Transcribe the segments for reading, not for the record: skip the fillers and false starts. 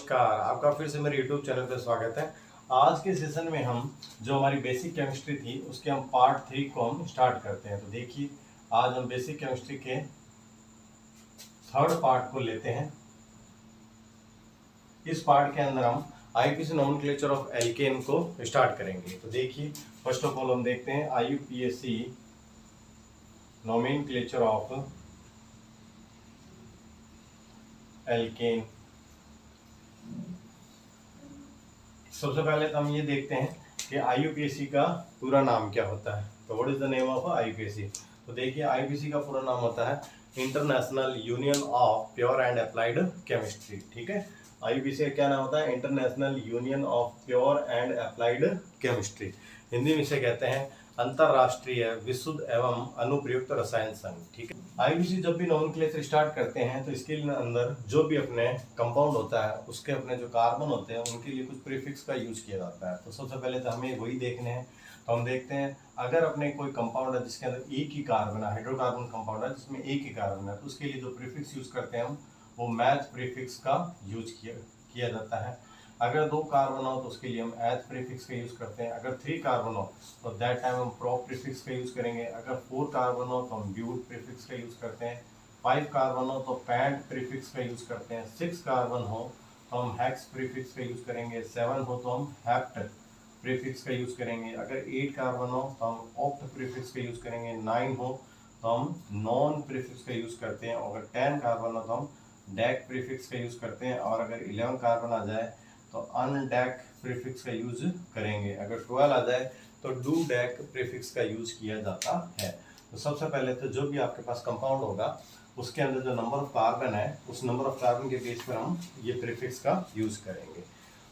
नमस्कार, आपका फिर से मेरे YouTube चैनल पर स्वागत है। आज के सेशन में हम जो हमारी बेसिक केमिस्ट्री थी उसके हम पार्ट 3 को हम स्टार्ट करते हैं। तो देखिए, आज हम बेसिक केमिस्ट्री के थर्ड पार्ट को लेते हैं। इस पार्ट के अंदर हम आईयूपीएसी नोमेनक्लेचर ऑफ एल्केन को स्टार्ट करेंगे। तो देखिए, फर्स्ट ऑफ ऑल हम देखते हैं आईयूपीएसी नोमेनक्लेचर ऑफ एल्केन। सबसे पहले तो हम ये देखते हैं कि आईयूपीएसी का पूरा नाम क्या होता है। तो what is the name of IUPAC? तो देखिए, आईयूपीएसी का पूरा नाम होता है international union of pure and applied chemistry. ठीक है, आईयूपीएसी का क्या नाम होता है? International union of pure and applied chemistry. Hindi में इसे कहते हैं अंतरराष्ट्रीय विशुद्ध एवं अनुप्रयुक्त रसायन संघ। ठीक है, आईयूपीएसी जब भी नोमेनक्लेचर स्टार्ट करते हैं तो इसके अंदर जो भी अपने कंपाउंड होता है उसके अपने जो कार्बन होते हैं उनके लिए कुछ प्रीफिक्स का यूज किया जाता है। तो सबसे पहले तो हमें वही देखने हैं। तो हम देखते हैं, अगर अपने कोई कंपाउंड है जिसके अंदर एक ही कार्बन है, हाइड्रोकार्बन कंपाउंड है जिसमें एक ही कार्बन है, तो उसके लिए जो प्रीफिक्स यूज करते हैं हम वो मैच प्रीफिक्स का यूज किया जाता है। अगर 2 कार्बन हो तो उसके लिए हम एच प्रीफिक्स का यूज करते हैं। अगर 3 कार्बन हो तो दैट टाइम हम प्रोप प्रीफिक्स का यूज करेंगे। अगर 4 कार्बन हो तो हम ब्यूट प्रीफिक्स का यूज करते हैं। 5 कार्बन हो तो पैंट प्रीफिक्स का यूज करते हैं। 6 कार्बन हो तो हम हेक्स प्रीफिक्स का यूज करेंगे। 7 हो तो हम हेप्ट प्रीफिक्स का यूज करेंगे। अगर 8 कार्बन हो तो हम ऑक्ट प्रीफिक्स का यूज करेंगे। 9 हो तो हम नॉन प्रीफिक्स का यूज करते हैं। और अगर 10 कार्बन हो तो हम डैक प्रीफिक्स का यूज करते हैं। और अगर 11 कार्बन आ जाए तो अनडैक प्रीफिक्स का यूज करेंगे। अगर 12 आ जाए तो डू डैक प्रीफिक्स का यूज किया जाता है। तो सबसे पहले तो जो भी आपके पास कंपाउंड होगा उसके अंदर जो नंबर ऑफ कार्बन है उस नंबर ऑफ कार्बन के बेस पर हम ये प्रीफिक्स का यूज करेंगे।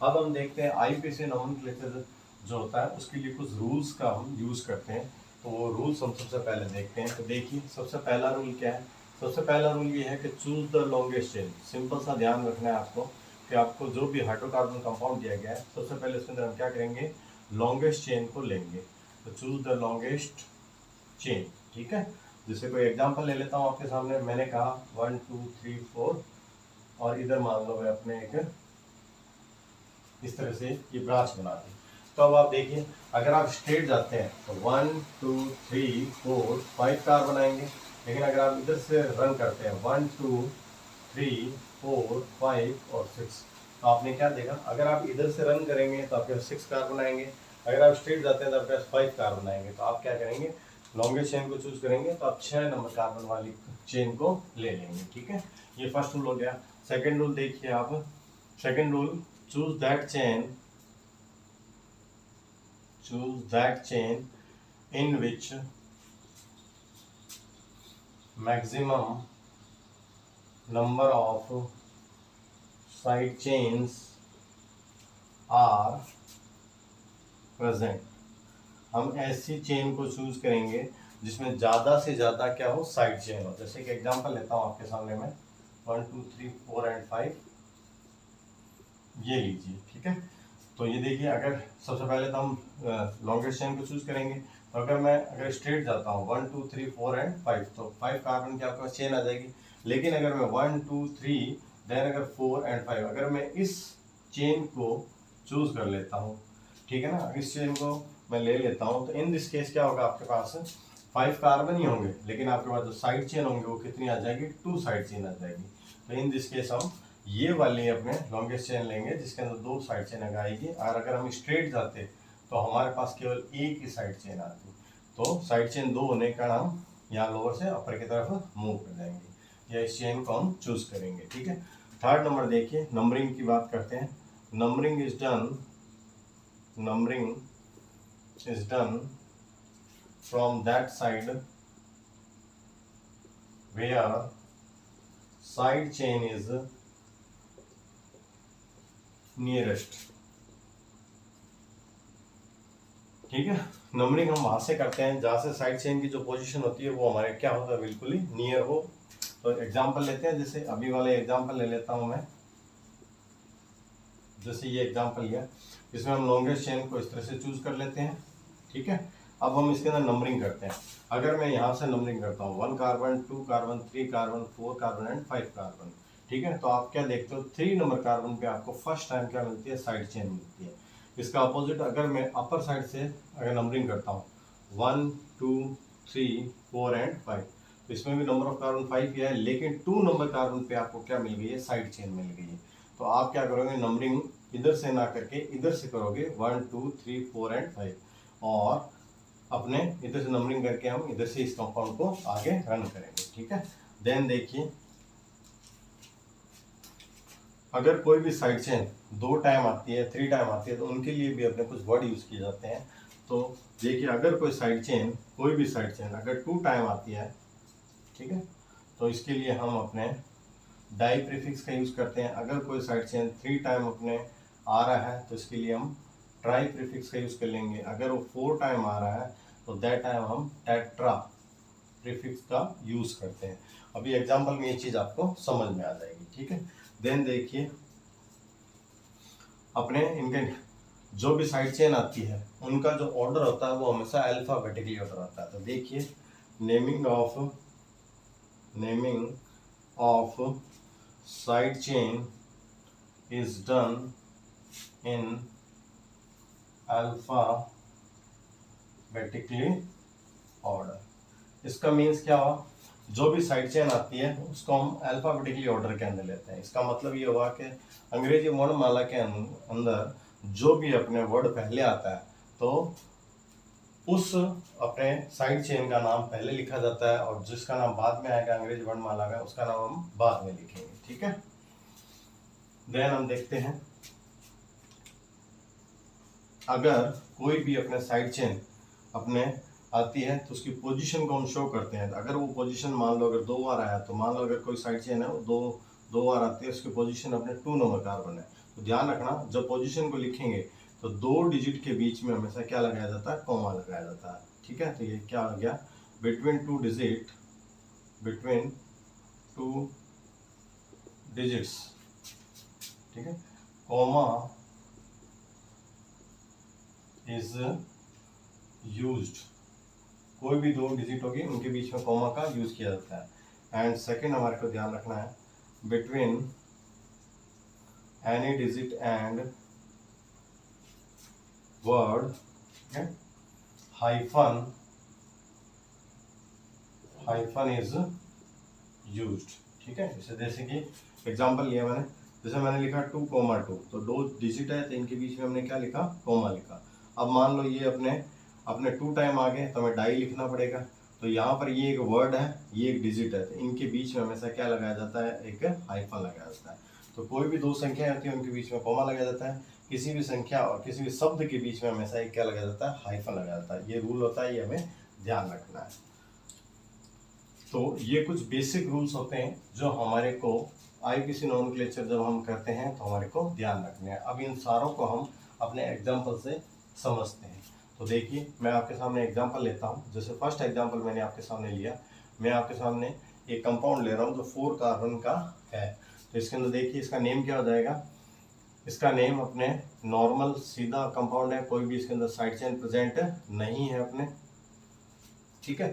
अब हम देखते हैं आईयूपीएसी नोमेनक्लेचर जो होता है उसके लिए कुछ रूल्स का हम यूज करते हैं। तो वो रूल्स हम सबसे पहले देखते हैं। तो देखिए, सबसे पहला रूल क्या है? सबसे पहला रूल ये है कि choose the longest chain. Simple सा ध्यान रखना है आपको कि आपको जो भी हाइड्रोकार्बन कंपाउंड दिया गया है सबसे पहले इसके अंदर हम क्या करेंगे? लॉन्गेस्ट चेन को लेंगे। तो चूज द लॉन्गेस्ट चेन। ठीक है, जैसे कोई एग्जांपल ले लेता हूँ आपके सामने। मैंने कहा 1 2 3 4 और इधर मान लो मैं अपने एक इस तरह से ये ब्रांच बना दी। तो अब आप देखिए, अगर आप स्ट्रेट जाते हैं तो 1 2 3 4 5 कार्बन आएंगे। लेकिन अगर आप इधर से रन करते हैं 1 2 3 4 5 और 6, तो आपने क्या देखा? अगर आप इधर से रन करेंगे तो आपके पास 6 कार्बन आएंगे। अगर आप स्ट्रेट जाते हैं तो आपके पास 5 कार्बन आएंगे। तो आप क्या करेंगे? लॉन्गेस्ट चेन को चूज करेंगे। तो आप 6 नंबर कार्बन वाली चेन को ले लेंगे। ठीक है, ये फर्स्ट रूल हो गया। सेकेंड रूल देखिए आप। Second rule, choose that chain in which maximum number of side chains are present। हम ऐसी चेन को चूज करेंगे जिसमें ज़्यादा से ज़्यादा क्या हो? साइड चेन हो। जैसे कि एग्जांपल लेता हूँ आपके सामने में 1 2 3 4 एंड 5 ये लीजिए। ठीक है, तो ये देखिए, अगर सबसे पहले तो हम लॉन्गेस्ट चेन को चूज करेंगे। तो अगर स्ट्रेट जाता हूँ 1 2 3 4 एंड 5 तो 5 कार्बन की आपके पास चेन आ जाएगी। लेकिन अगर मैं 1 2 3 देन अगर 4 एंड 5 अगर मैं इस चेन को चूज कर लेता हूँ, ठीक है ना, इस चेन को मैं ले लेता हूँ, तो इन दिस केस क्या होगा? आपके पास 5 कार्बन ही होंगे, लेकिन आपके पास जो साइड चेन होंगे वो कितनी आ जाएगी? 2 साइड चेन आ जाएगी। तो इन दिस केस हम ये वाली अपने लॉन्गेस्ट चेन लेंगे जिसके अंदर 2 साइड चेन आएगी। और अगर हम स्ट्रेट जाते तो हमारे पास केवल एक ही साइड चेन आती। तो साइड चेन 2 होने का हम यहाँ लोअर से अपर की तरफ मूव कर जाएंगे, या इस चेन को हम चूज करेंगे। ठीक है, थर्ड नंबर देखिए, नंबरिंग की बात करते हैं। Numbering is done from that side where side chain is nearest. ठीक है, नंबरिंग हम वहां से करते हैं जहां से साइड चेन की जो पोजीशन होती है वो हमारे क्या होता है? बिल्कुल ही नियर हो। तो एग्जांपल लेते हैं, जैसे अभी वाले एग्जांपल ले लेता हूं मैं। जैसे ये एग्जांपल लिया, इसमें हम लॉन्गेस्ट चेन को इस तरह से चूज कर लेते हैं। ठीक है, अब हम इसके अंदर नंबरिंग करते हैं। अगर मैं यहाँ से नंबरिंग करता हूँ 1 carbon 2 carbon 3 carbon 4 carbon and 5 carbon, ठीक है। तो आप क्या देखते हो, 3 नंबर कार्बन पे आपको फर्स्ट टाइम क्या मिलती है, साइड चेन मिलती है। इसका अपोजिट अगर मैं अपर साइड से अगर नंबरिंग करता हूँ 1 2 3 4 एंड 5, तो इसमें भी नंबर ऑफ कार्बन 5 है, लेकिन 2 नंबर कार्बन पे आपको क्या मिल गई है, साइड चेन मिल गई है। तो आप क्या करोगे, नंबरिंग इधर से ना करके इधर से करोगे 1 2 3 4 एंड 5, और अपने इधर से नंबरिंग करके हम इधर से इस कंपाउंड को आगे रन करेंगे। ठीक है। देन देखिए, अगर कोई भी साइड चेन 2 टाइम आती है, 3 टाइम आती है, तो उनके लिए भी अपने कुछ वर्ड यूज किए जाते हैं। तो देखिए, अगर कोई साइड चेन, कोई भी साइड चेन अगर 2 टाइम आती है, ठीक है, तो इसके लिए हम अपने डाई प्रीफिक्स का यूज करते हैं। अगर कोई साइड चेन 3 टाइम अपने आ रहा है तो इसके लिए हम ट्राई प्रीफिक्स का यूज कर लेंगे। अगर वो 4 टाइम आ रहा है तो दैट टाइम हम टेट्रा प्रीफिक्स का यूज करते हैं। अभी एग्जांपल में ये चीज आपको समझ में आ जाएगी। ठीक है। देन देखिए, अपने इनके जो भी साइड चेन आती है उनका जो ऑर्डर होता है वो हमेशा अल्फाबेटिकली ऑर्डर होता है। तो देखिए, naming of side chain is done in alphabetically order. इसका मीन्स क्या हुआ, जो भी साइड चेन आती है उसको हम अल्फाबेटिकली ऑर्डर के अंदर लेते हैं। इसका मतलब ये हुआ कि अंग्रेजी वर्णमाला के अंदर जो भी अपने वर्ड पहले आता है तो उस अपने साइड चेन का नाम पहले लिखा जाता है, और जिसका नाम बाद में आएगा अंग्रेजी वर्णमाला में उसका नाम हम बाद में लिखेंगे। ठीक है। देन हम देखते हैं, अगर कोई भी अपने साइड चेन अपने आती है तो उसकी पोजीशन को हम शो करते हैं। अगर वो पोजीशन मान लो अगर 2 बार आया, तो मान लो अगर कोई साइड चेन है वो दो बार आती है, उसकी पोजीशन अपने 2 नंबर कार्बन है। तो ध्यान रखना, जब पोजीशन को लिखेंगे तो 2 डिजिट के बीच में हमेशा क्या लगाया जाता है, कॉमा लगाया जाता है। ठीक है। तो ये क्या आ गया, बिटवीन टू डिजिट्स, ठीक है, कॉमा इज यूज्ड। कोई भी 2 डिजिट होगी उनके बीच में कॉमा का यूज किया जाता है। एंड सेकंड हमारे को ध्यान रखना है, between any digit and word hyphen is used. ठीक है। जैसे कि एग्जांपल लिया मैंने, जैसे मैंने लिखा 2,2, तो 2 डिजिट है तो इनके बीच में हमने क्या लिखा, कॉमा लिखा। अब मान लो ये अपने 2 टाइम आ गए तो हमें डाई लिखना पड़ेगा। तो यहाँ पर ये एक वर्ड है, ये एक डिजिट है, तो इनके बीच में हमेशा क्या लगाया जाता है, एक हाइफन लगाया जाता है। तो कोई भी 2 संख्या होती है उनके बीच में कॉमा लगाया जाता है। किसी भी संख्या और किसी भी शब्द के बीच में हमेशा एक क्या लगाया जाता है, हाइफन लगाया जाता है। ये रूल होता है, ये हमें ध्यान रखना है। तो ये कुछ बेसिक रूल्स होते हैं जो हमारे को आईपीसी नोमेनक्लेचर जब हम करते हैं तो हमारे को ध्यान रखने हैं। अब इन सारों को हम अपने एग्जाम्पल से समझते हैं। तो देखिए, मैं आपके सामने एग्जांपल लेता हूं। जैसे फर्स्ट एग्जांपल मैंने आपके सामने लिया, मैं आपके सामने एक कंपाउंड ले रहा हूं जो 4 कार्बन का है। तो इसके अंदर देखिए, इसका नेम क्या हो जाएगा, इसका नेम अपने नॉर्मल सीधा कंपाउंड है, कोई भी इसके अंदर साइड चेन प्रेजेंट नहीं है अपने। ठीक है।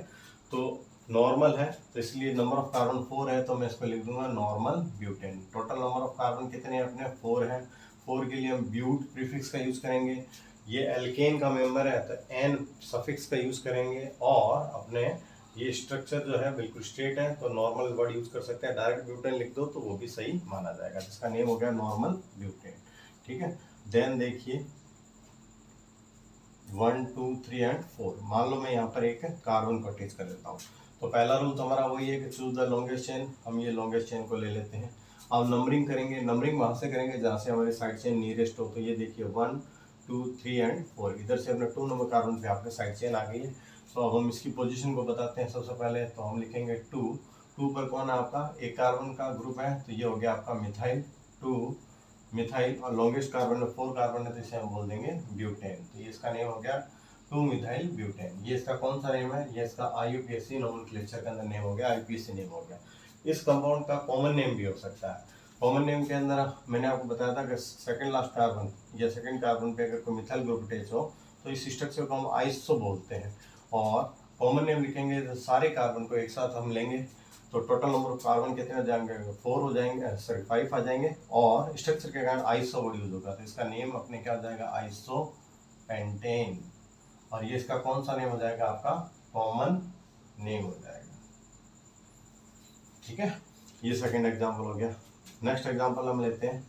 तो नॉर्मल है तो इसलिए नंबर ऑफ कार्बन 4 है, तो मैं इसको लिख दूंगा normal butane. Total number of carbon कितने हैं अपने, 4 है। 4 के लिए हम ब्यूट प्रीफिक्स का यूज करेंगे। ये एल्केन का मेंबर है तो एन सफिक्स का यूज करेंगे। और अपने ये स्ट्रक्चर जो है बिल्कुल स्ट्रेट है तो नॉर्मल वर्ड यूज कर सकते हैं। डायरेक्ट ब्यूटेन लिख दो तो वो भी सही माना जाएगा, जिसका नेम हो गया नॉर्मल ब्यूटेन। ठीक है। देन देखिए 1 2 3 एंड 4, मान लो मैं यहाँ पर एक कार्बन को अटैच कर लेता हूँ। तो पहला रूल तो हमारा वही है कि चूज द लॉन्गेस्ट चेन। हम ये लॉन्गेस्ट चेन को ले लेते हैं। अब नंबरिंग करेंगे, नंबरिंग वहां से करेंगे जहाँ से हमारी साइड चेन नियरेस्ट हो। तो ये देखिए 1 2 3 एंड 4, इधर से अपने 2 नंबर कार्बन पे आपके साइड चेन आ गई है। तो अब हम इसकी पोजीशन को बताते हैं। सबसे पहले तो हम लिखेंगे 2 पर कौन है आपका, एक कार्बन का ग्रुप है, तो ये हो गया आपका मिथाइल 2 मिथाइल, और लॉन्गेस्ट कार्बन में 4 कार्बन है तो इसे हम बोल देंगे ब्यूटेन। तो ये इसका नेम हो गया 2 मिथाइल ब्यूटेन। ये इसका कौन सा नेम है, ये इसका आईयूपीएसी नोमेनक्लेचर के अंदर नेम हो गया, आईयूपीएसी नेम हो गया। इस कंपाउंड का कॉमन नेम भी हो सकता है। कॉमन नेम के अंदर मैंने आपको बताया था कि सेकंड लास्ट कार्बन या सेकंड कार्बन पे अगर कोई मिथाइल ग्रुप अटैच हो तो इस स्ट्रक्चर को हम आइसो बोलते हैं। और कॉमन नेम लिखेंगे तो सारे कार्बन को एक साथ हम लेंगे तो टोटल नंबर ऑफ कार्बन कितने हो जाएंगे, 4 हो जाएंगे, सॉरी 5 आ जाएंगे। और स्ट्रक्चर के कारण आइसो वर्ड यूज होगा, तो इसका नेम अपने क्या हो जाएगा, आइसोपेंटेन। और ये इसका कौन सा नेम हो जाएगा, आपका कॉमन नेम हो जाएगा। ठीक है, ये सेकंड एग्जांपल हो गया। नेक्स्ट एग्जांपल हम लेते हैं,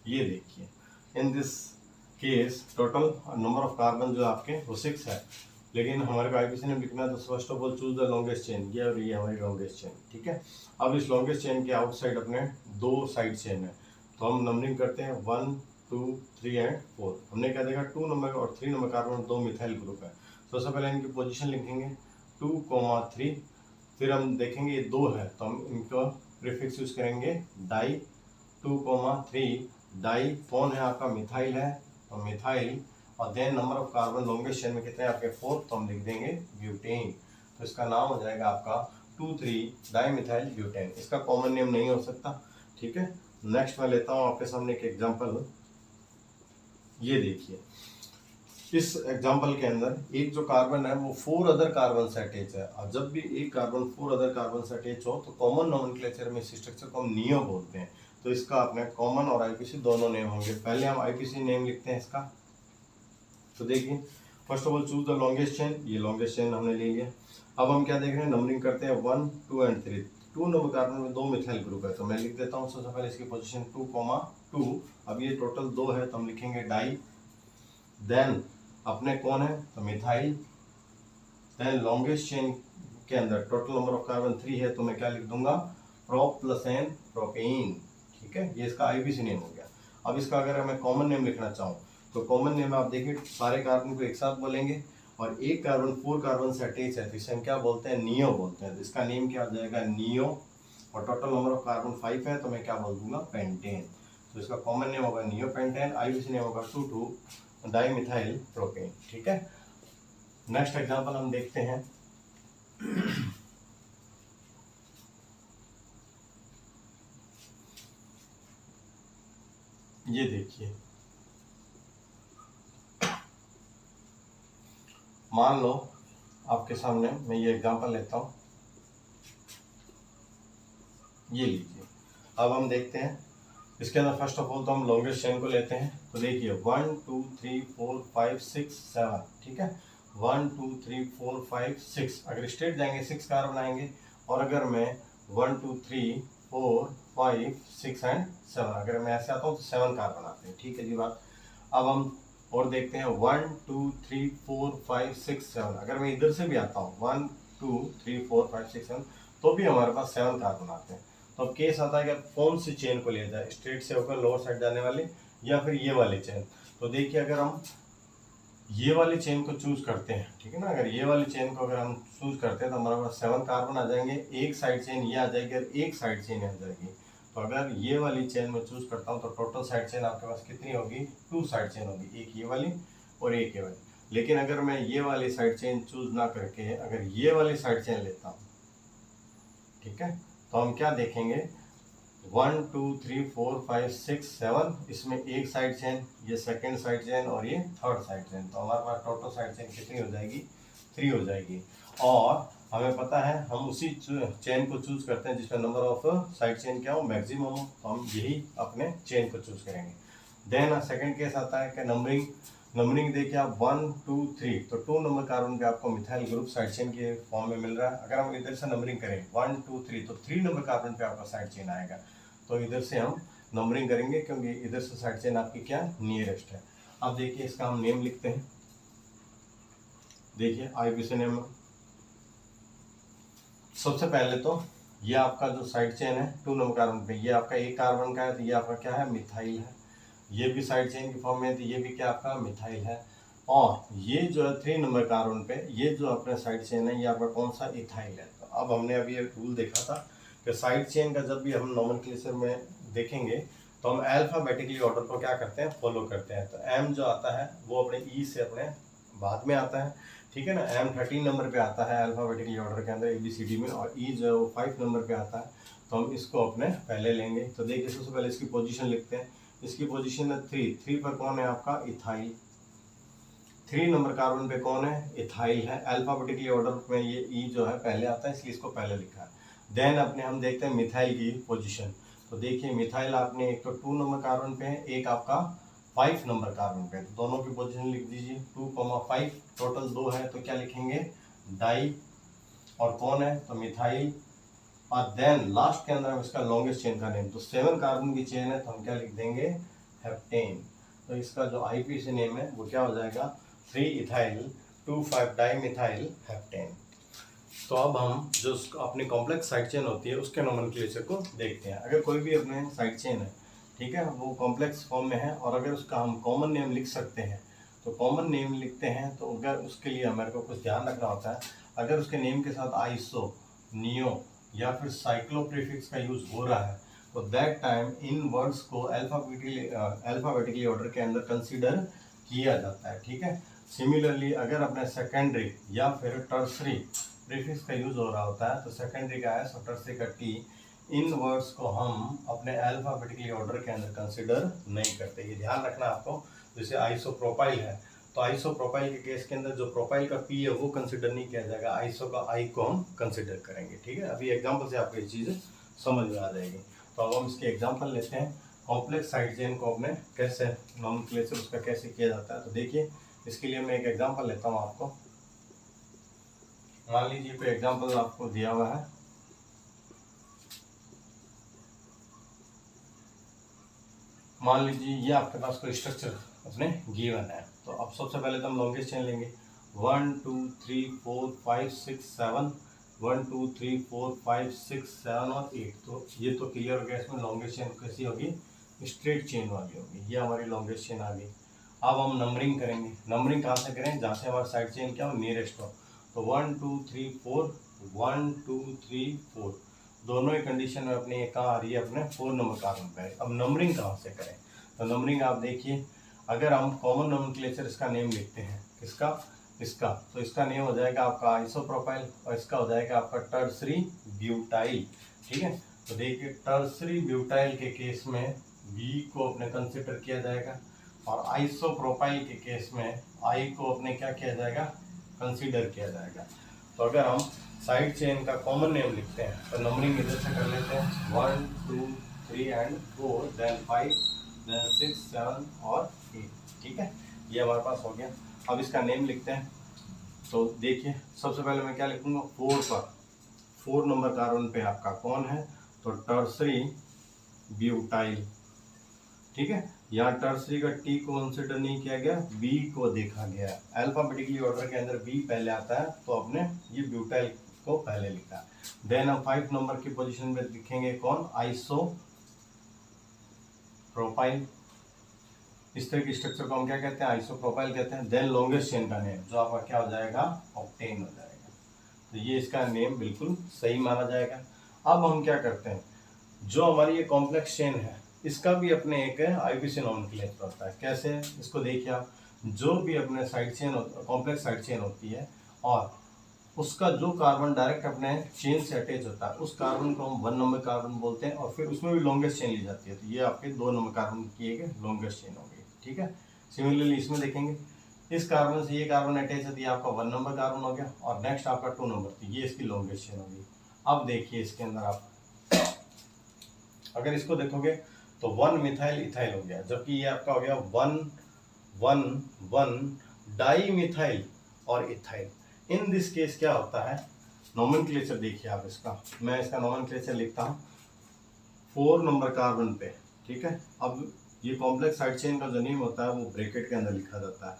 ये देखिए, in this case total number of carbon जो आपके वो 6 है, लेकिन हमारे को आईपीसी ने लिखना है, तो first of all choose the longest chain, ये और ये हमारी लॉन्गेस्ट चेन। ठीक है, अब इस लॉन्गेस्ट चेन के आउटसाइड अपने 2 साइड चेन है, तो हम नंबरिंग करते हैं 1 2 3 एंड 4। हमने क्या देखा, 2 नंबर और 3 नंबर कार्बन 2 मिथाइल ग्रुप है। तो सबसे पहले इनकी पोजीशन लिखेंगे 2, 3, फिर हम देखेंगे ये 2 है, तो हम इनका प्रीफिक्स यूज करेंगे डाई। 2, 3 डाई, कौन है आपका, मिथाइल है, तो मिथाइल। और then number of carbon longest chain में कितने आपके 4, तो हम लिख देंगे ब्यूटेन। तो इसका नाम हो जाएगा आपका 2,3 डाई मिथाइल ब्यूटेन। इसका कॉमन नेम नहीं हो सकता। ठीक है, नेक्स्ट मैं लेता हूँ आपके सामने एक एग्जांपल। ये देखिए, इस एग्जांपल के अंदर एक जो कार्बन है वो 4 अदर कार्बन से अटैच है। और जब भी एक कार्बन 4 अदर कार्बन से अटैच हो तो कॉमन नोमेनक्लेचर में इस स्ट्रक्चर को हम नियो बोलते हैं। तो इसका अपने कॉमन और आईपीसी दोनों नेम होंगे। पहले हम आईपीसी नेम लिखते हैं इसका। तो देखिए, first of all choose the longest chain, ये लॉन्गेस्ट चेन हमने ले लिया। अब हम क्या देख रहे हैं, नंबरिंग करते हैं 1 2 एंड 3। 2 नंबर कार्बन में 2 मिथाइल ग्रुप है, तो मैं लिख देता हूँ सबसे पहले इसकी पोजीशन 2, 2। अब ये टोटल 2 है, तो हम लिखेंगे डाई। देन अपने कौन है, तो मिथाइल। देन लॉन्गेस्ट चेन के अंदर टोटल नंबर ऑफ कार्बन 3 है, तो मैं क्या लिख दूंगा, प्रोप प्लस एन प्रोपेन। ठीक है, ये इसका आईपीसी नेम हो गया। अब इसका अगर मैं कॉमन नेम लिखना चाहूँ, तो कॉमन नेम आप देखिए, सारे कार्बन को एक साथ बोलेंगे, और एक कार्बन 4 कार्बन से अटैच है, तो इसे हम क्या बोलते हैं, नियो बोलते हैं। तो इसका नेम क्या हो जाएगा, नियो। और टोटल नंबर ऑफ कार्बन 5 है, तो मैं क्या बोल दूंगा, पेंटेन। तो इसका कॉमन नेम होगा नियो पेंटेन, आईपीसी नेम होगा 2,2 डाईमिथाइल प्रोपेन। ठीक है, नेक्स्ट एग्जांपल हम देखते हैं। ये देखिए, मान लो आपके सामने मैं ये एग्जांपल लेता हूँ, ये लीजिए। अब हम देखते हैं इसके अंदर फर्स्ट ऑफ ऑल तो हम लॉन्गेस्ट चेन को लेते हैं। तो देखिए 1 2 3 4 5 6 7। ठीक है, 1 2 3 4 5 6, अगर स्ट्रेट जाएंगे 6 कार्बन आएंगे। और अगर मैं 1 2 3 4 5 6 एंड 7, अगर मैं ऐसे आता हूँ तो 7 कार्बन आते हैं। ठीक है जी बात। अब हम और देखते हैं 1 2 3 4 5 6 7, अगर मैं इधर से भी आता हूँ 1 2 3 4 5 6 7, तो भी हमारे पास 7 कार्बन आते हैं। तो अब केस आता है कि कौन सी चेन को लिया जाए, स्ट्रेट से होकर लोअर साइड जाने वाली या फिर ये वाली चेन। तो देखिए, अगर हम ये वाली चेन को चूज करते हैं, ठीक है ना, अगर ये वाली चेन को अगर हम चूज करते हैं तो हमारे पास 7 कार्बन आ जाएंगे। एक साइड चेन ये आ जाएगी और एक साइड चेन आ जाएगी। तो अगर ये वाली चेन में चूज करता हूँ तो टोटल साइड चेन आपके पास कितनी होगी, 2 साइड चेन होगी, एक ये वाली और एक ये वाली। लेकिन अगर मैं ये वाली साइड चेन चूज ना करके अगर ये वाली साइड चेन लेता हूँ, ठीक है, तो हम क्या देखेंगे, 1 2 3 4 5 6 7, इसमें एक साइड चेन, ये सेकंड साइड चेन और ये थर्ड साइड चेन। तो हमारे पास टोटल साइड चेन कितनी हो जाएगी, 3 हो जाएगी। और हमें पता है हम उसी चेन को चूज करते हैं जिसमें नंबर ऑफ साइड चेन क्या हो, मैक्सिमम हो, तो हम यही अपने चेन को चूज करेंगे। देन सेकंड केस आता है कि नंबरिंग देखिए आप 1 2 3, तो 2 नंबर कार्बन पे आपको मिथाइल ग्रुप साइड चेन के फॉर्म में मिल रहा है। अगर हम इधर से नंबरिंग करें 1 2 3, तो 3 नंबर कार्बन पे आपका साइड चेन आएगा। तो इधर से हम नंबरिंग करेंगे क्योंकि इधर से साइड चेन आपकी क्या नियरेस्ट है। अब देखिए इसका हम नेम लिखते हैं। देखिए आईपीसी नेम, सबसे पहले तो ये आपका जो साइड चेन है 2 नंबर कार्बन पे, ये आपका एक कार्बन का है, तो ये आपका क्या है, मिथाइल है। ये भी साइड चेन की फॉर्म में है, तो ये भी क्या आपका मिथाइल है। और ये जो है 3 नंबर कार्बन पे, ये जो अपना साइड चेन है, ये आपका कौन सा, इथाइल है। तो अब हमने अभी एक रूल देखा था कि साइड चेन का जब भी हम नोमेनक्लेचर में देखेंगे तो हम अल्फाबेटिकली ऑर्डर को क्या करते हैं, फॉलो करते हैं। तो एम जो आता है वो अपने ई से अपने बाद में आता है, ठीक है ना। एम 13 नंबर पे आता है अल्फाबेटिकली ऑर्डर के अंदर ABCD में, और ई जो है वो 5 नंबर पे आता है। तो हम इसको अपने पहले लेंगे। तो देखिए सबसे पहले इसकी पोजीशन लिखते हैं। इसकी पोजीशन है 3 पर कौन है आपका, इथाइल। 3 नंबर कार्बन पे कौन है, इथाइल है। अल्फाबेटिकली ऑर्डर में ये ई जो है पहले आता है, इसलिए इसको पहले लिखा है। देन अपने हम देखते हैं मिथाइल की पोजीशन। तो देखिए मिथाइल आपने एक तो 2 नंबर कार्बन पे है, एक आपका 5 नंबर कार्बन पे, तो दोनों की पोजीशन लिख दीजिए 2,5, टोटल 2 है तो क्या लिखेंगे, डाई, और कौन है तो मिथाइल, और देन लास्ट के अंदर हम इसका लॉन्गेस्ट चेन का नेम, तो 7 कार्बन की चेन है तो हम क्या लिख देंगे, हेप्टेन। तो इसका जो आईपीसी नेम है वो क्या हो जाएगा, 3 इथाइल 2,5 डाई मिथाइल हेप्टेन। तो अब हम जो अपनी कॉम्प्लेक्स साइड चेन होती है उसके नोमेनक्लेचर को देखते हैं। अगर कोई भी अपने साइड चेन है, ठीक है, वो कॉम्प्लेक्स फॉर्म में है और अगर उसका हम कॉमन नेम लिख सकते हैं, तो कॉमन नेम लिखते हैं तो अगर उसके लिए हमारे को कुछ ध्यान रखना होता है। अगर उसके नेम के साथ आइसो, नियो या फिर साइक्लो प्रीफिक्स का यूज हो रहा है, तो दैट टाइम इन वर्ड्स को अल्फाबेटिकली ऑर्डर के अंदर कंसीडर किया जाता है, ठीक है। सिमिलरली अगर अपने सेकेंडरी या फिर टर्सरी प्रीफिक्स का यूज हो रहा होता है, तो सेकेंडरी का एस और टर्सरी का टी, इन वर्ड्स को हम अपने अल्फाबेटिकली ऑर्डर के अंदर कंसीडर नहीं करते, ये ध्यान रखना आपको। जैसे आइसोप्रोपाइल है, तो आइसोप्रोपाइल के केस के अंदर जो प्रोपाइल का पी है वो कंसीडर नहीं किया जाएगा, आइसो का आई को हम कंसीडर करेंगे, ठीक है। अभी एग्जांपल से आपको ये चीज़ समझ में आ जाएगी। तो अब हम इसके एग्जांपल लेते हैं, कॉम्प्लेक्स साइड चेन को अपने कैसे नोमेनक्लेचर उसका कैसे किया जाता है। तो देखिए इसके लिए मैं एक एग्जाम्पल लेता हूँ आपको। मान लीजिए कोई एग्जाम्पल आपको दिया हुआ है, मान लीजिए ये आपके पास कोई स्ट्रक्चर अपने गिवन है। तो अब सबसे पहले तो हम लॉन्गेस्ट चेन लेंगे, 1 2 3 4 5 6 7, 1 2 3 4 5 6 7 और 8। तो ये तो क्लियर हो गया, इसमें लॉन्गेस्ट चेन कैसी होगी, स्ट्रेट चेन वाली होगी। ये हमारी लॉन्गेस्ट चेन आ गई। अब हम नंबरिंग करेंगे। नंबरिंग कहाँ से करें, जहाँ से हमारा साइड चेन क्या हो, नियरेस्ट हो। तो 1 2 3 4, 1 2 3 4, दोनों ही कंडीशन में अपने कहाँ आ रही है, अपने 4 नंबर कार्बन पे। अब नंबरिंग कहाँ से करें, तो नंबरिंग आप देखिए, अगर हम कॉमन नोमेनक्लेचर इसका नेम लिखते हैं, किसका, इसका, तो इसका नेम हो जाएगा आपका आइसोप्रोपाइल और इसका हो जाएगा आपका टर्सरी ब्यूटाइल, ठीक है। तो देखिए टर्सरी ब्यूटाइल के केस में बी को अपने कंसिडर किया जाएगा और आइसोप्रोपाइल के केस में आई को अपने क्या किया जाएगा, कंसीडर किया जाएगा। तो अगर हम साइड चेन का कॉमन नेम लिखते हैं तो नंबरिंग इधर से कर लेते हैं, 1 2 3 एंड 4, देन 5, देन 6 7 और 8, ठीक है। ये हमारे पास हो गया। अब इसका नेम लिखते हैं। तो देखिए सबसे पहले मैं क्या लिखूंगा, 4 पर, 4 नंबर कार्बन पे आपका कौन है, तो टर्सरी ब्यूटाइल, ठीक है। यहाँ टर्सरी का टी को कंसिडर नहीं किया गया, बी को देखा गया। अल्फाबेटिकली ऑर्डर के अंदर बी पहले आता है तो आपने ये ब्यूटाइल को पहले लिखा। देन हम 5 नंबर की पोजीशन में लिखेंगे कौन, आइसो प्रोपाइल। इस तरह की स्ट्रक्चर को हम क्या कहते हैं, आइसो प्रोपाइल कहते हैं। देन लॉन्गेस्ट चेन का नेम जो आपका क्या हो जाएगा, ऑक्टेन हो जाएगा। तो ये इसका नेम बिल्कुल सही माना जाएगा। अब हम क्या करते हैं, जो हमारी ये कॉम्प्लेक्स चेन है इसका भी अपने एक आईपीसी नोमेनक्लेचर होता है। कैसे, इसको देखिए आप, जो भी अपने side chain complex side chain होती है और उसका जो कार्बन डायरेक्ट अपने चेन से अटैच होता है उस कार्बन को हम 1 नंबर कार्बन बोलते हैं और फिर उसमें भी लॉन्गेस्ट चेन ली जाती है। तो ये आपके 2 नंबर कार्बन की एक लॉन्गेस्ट चेन हो गई, ठीक है। सिमिलरली इसमें देखेंगे, इस कार्बन से ये कार्बन अटैच है, आपका 1 नंबर कार्बन हो गया और नेक्स्ट आपका 2 नंबर, तो ये इसकी लॉन्गेस्ट चेन होगी। अब देखिए इसके अंदर आप अगर इसको देखोगे तो 1 मिथाइल इथाइल हो गया, जबकि ये आपका हो गया 1 1 1 डाई मिथाइल और इथाइल। इन दिस केस क्या होता है, नोमेनक्लेचर देखिए आप इसका, मैं इसका नोमेनक्लेचर लिखता हूँ 4 नंबर कार्बन पे, ठीक है। अब ये कॉम्प्लेक्स साइड चेन का जो नेम होता है वो ब्रैकेट के अंदर लिखा जाता है।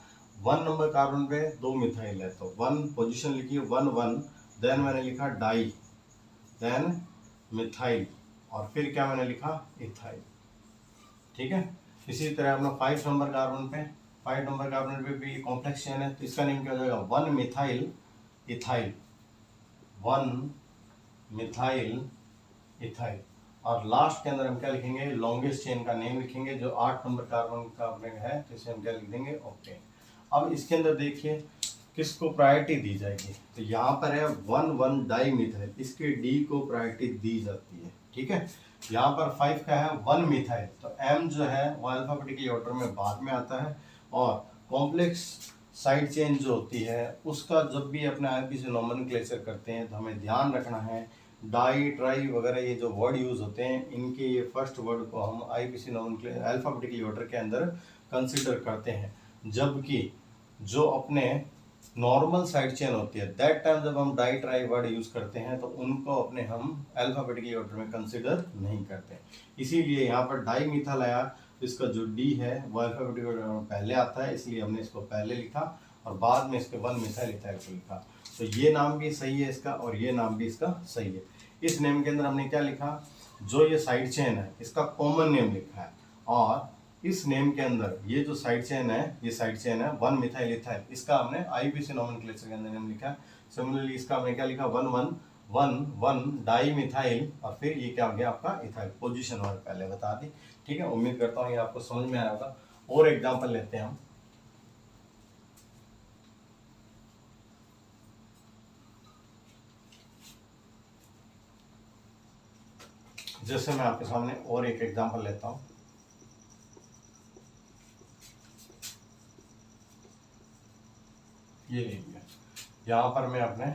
1 नंबर कार्बन पे 2 मिथाइल है तो 1 पोजीशन लिखी 1 1, देन मैंने लिखा डाई, देन मिथाइल और फिर क्या मैंने लिखा, इथाइल, ठीक है। इसी तरह अपना 5 नंबर कार्बन पे, 5 नंबर कार्बन पे भी कॉम्प्लेक्स चेन है तो इसका नेम क्या हो जाएगा, 1 मिथाइल इथाइल, 1 मिथाइल इथाइल। और लास्ट के अंदर हम क्या लिखेंगे, लॉन्गेस्ट चेन का नेम लिखेंगे जो 8 नंबर कार्बन का अपने है, तो इसे हम क्या लिख देंगे, ऑक्टेन। अब इसके अंदर देखिए किसको प्रायोरिटी दी जाएगी, तो यहाँ पर है 1 1 डाई मिथाइल, इसके डी को प्रायोरिटी दी जाती है, ठीक है। यहाँ पर 5 का है 1 मिथाइल, तो एम जो है वो अल्फाबेटिकली ऑर्डर में बाद में आता है और कॉम्प्लेक्स साइड चेन जो होती है उसका जब भी अपने आईपीसी नोमेनक्लेचर करते हैं तो हमें ध्यान रखना है डाई ट्राई वगैरह ये जो वर्ड यूज होते हैं इनके ये फर्स्ट वर्ड को हम आईपीसी नोमेनक्लेचर अल्फाबेटिकली ऑर्डर के अंदर कंसिडर करते हैं, जबकि जो अपने नॉर्मल साइड चेन होती है दैट टाइम जब हम डाई ट्राई वर्ड यूज करते हैं तो उनको अपने हम अल्फाबेटिकली ऑर्डर में कंसिडर नहीं करते। इसीलिए यहाँ पर डाई मिथाइल आया तो इसका जो डी है वो अल्फाबेटिकली ऑर्डर में पहले आता है, इसलिए हमने इसको पहले लिखा और बाद में इसके 1 मिथाइल इथाइल को लिखा। तो ये नाम भी सही है इसका और ये नाम भी इसका सही है। इस नेम के अंदर हमने क्या लिखा, जो ये साइड चेन है इसका कॉमन नेम लिखा है, और इस नेम के अंदर ये जो साइड चेन है ये साइड चेन है 1 मिथाइल इथाइल, इसका हमने आईपीसी नोमेनक्लेचर के अंदर नेम लिखा है। सिमिलरली इसका हमने क्या लिखा 1 डाई मिथाइल और फिर ये क्या हो गया आपका इथाइल, पोजीशन वाले पहले बता दी। ठीक है, उम्मीद करता हूँ ये आपको समझ में आया होगा। और एग्जांपल लेते हैं हम। जैसे मैं आपके सामने और एक एग्जांपल लेता हूं, ये लीजिए यहां पर मैं अपने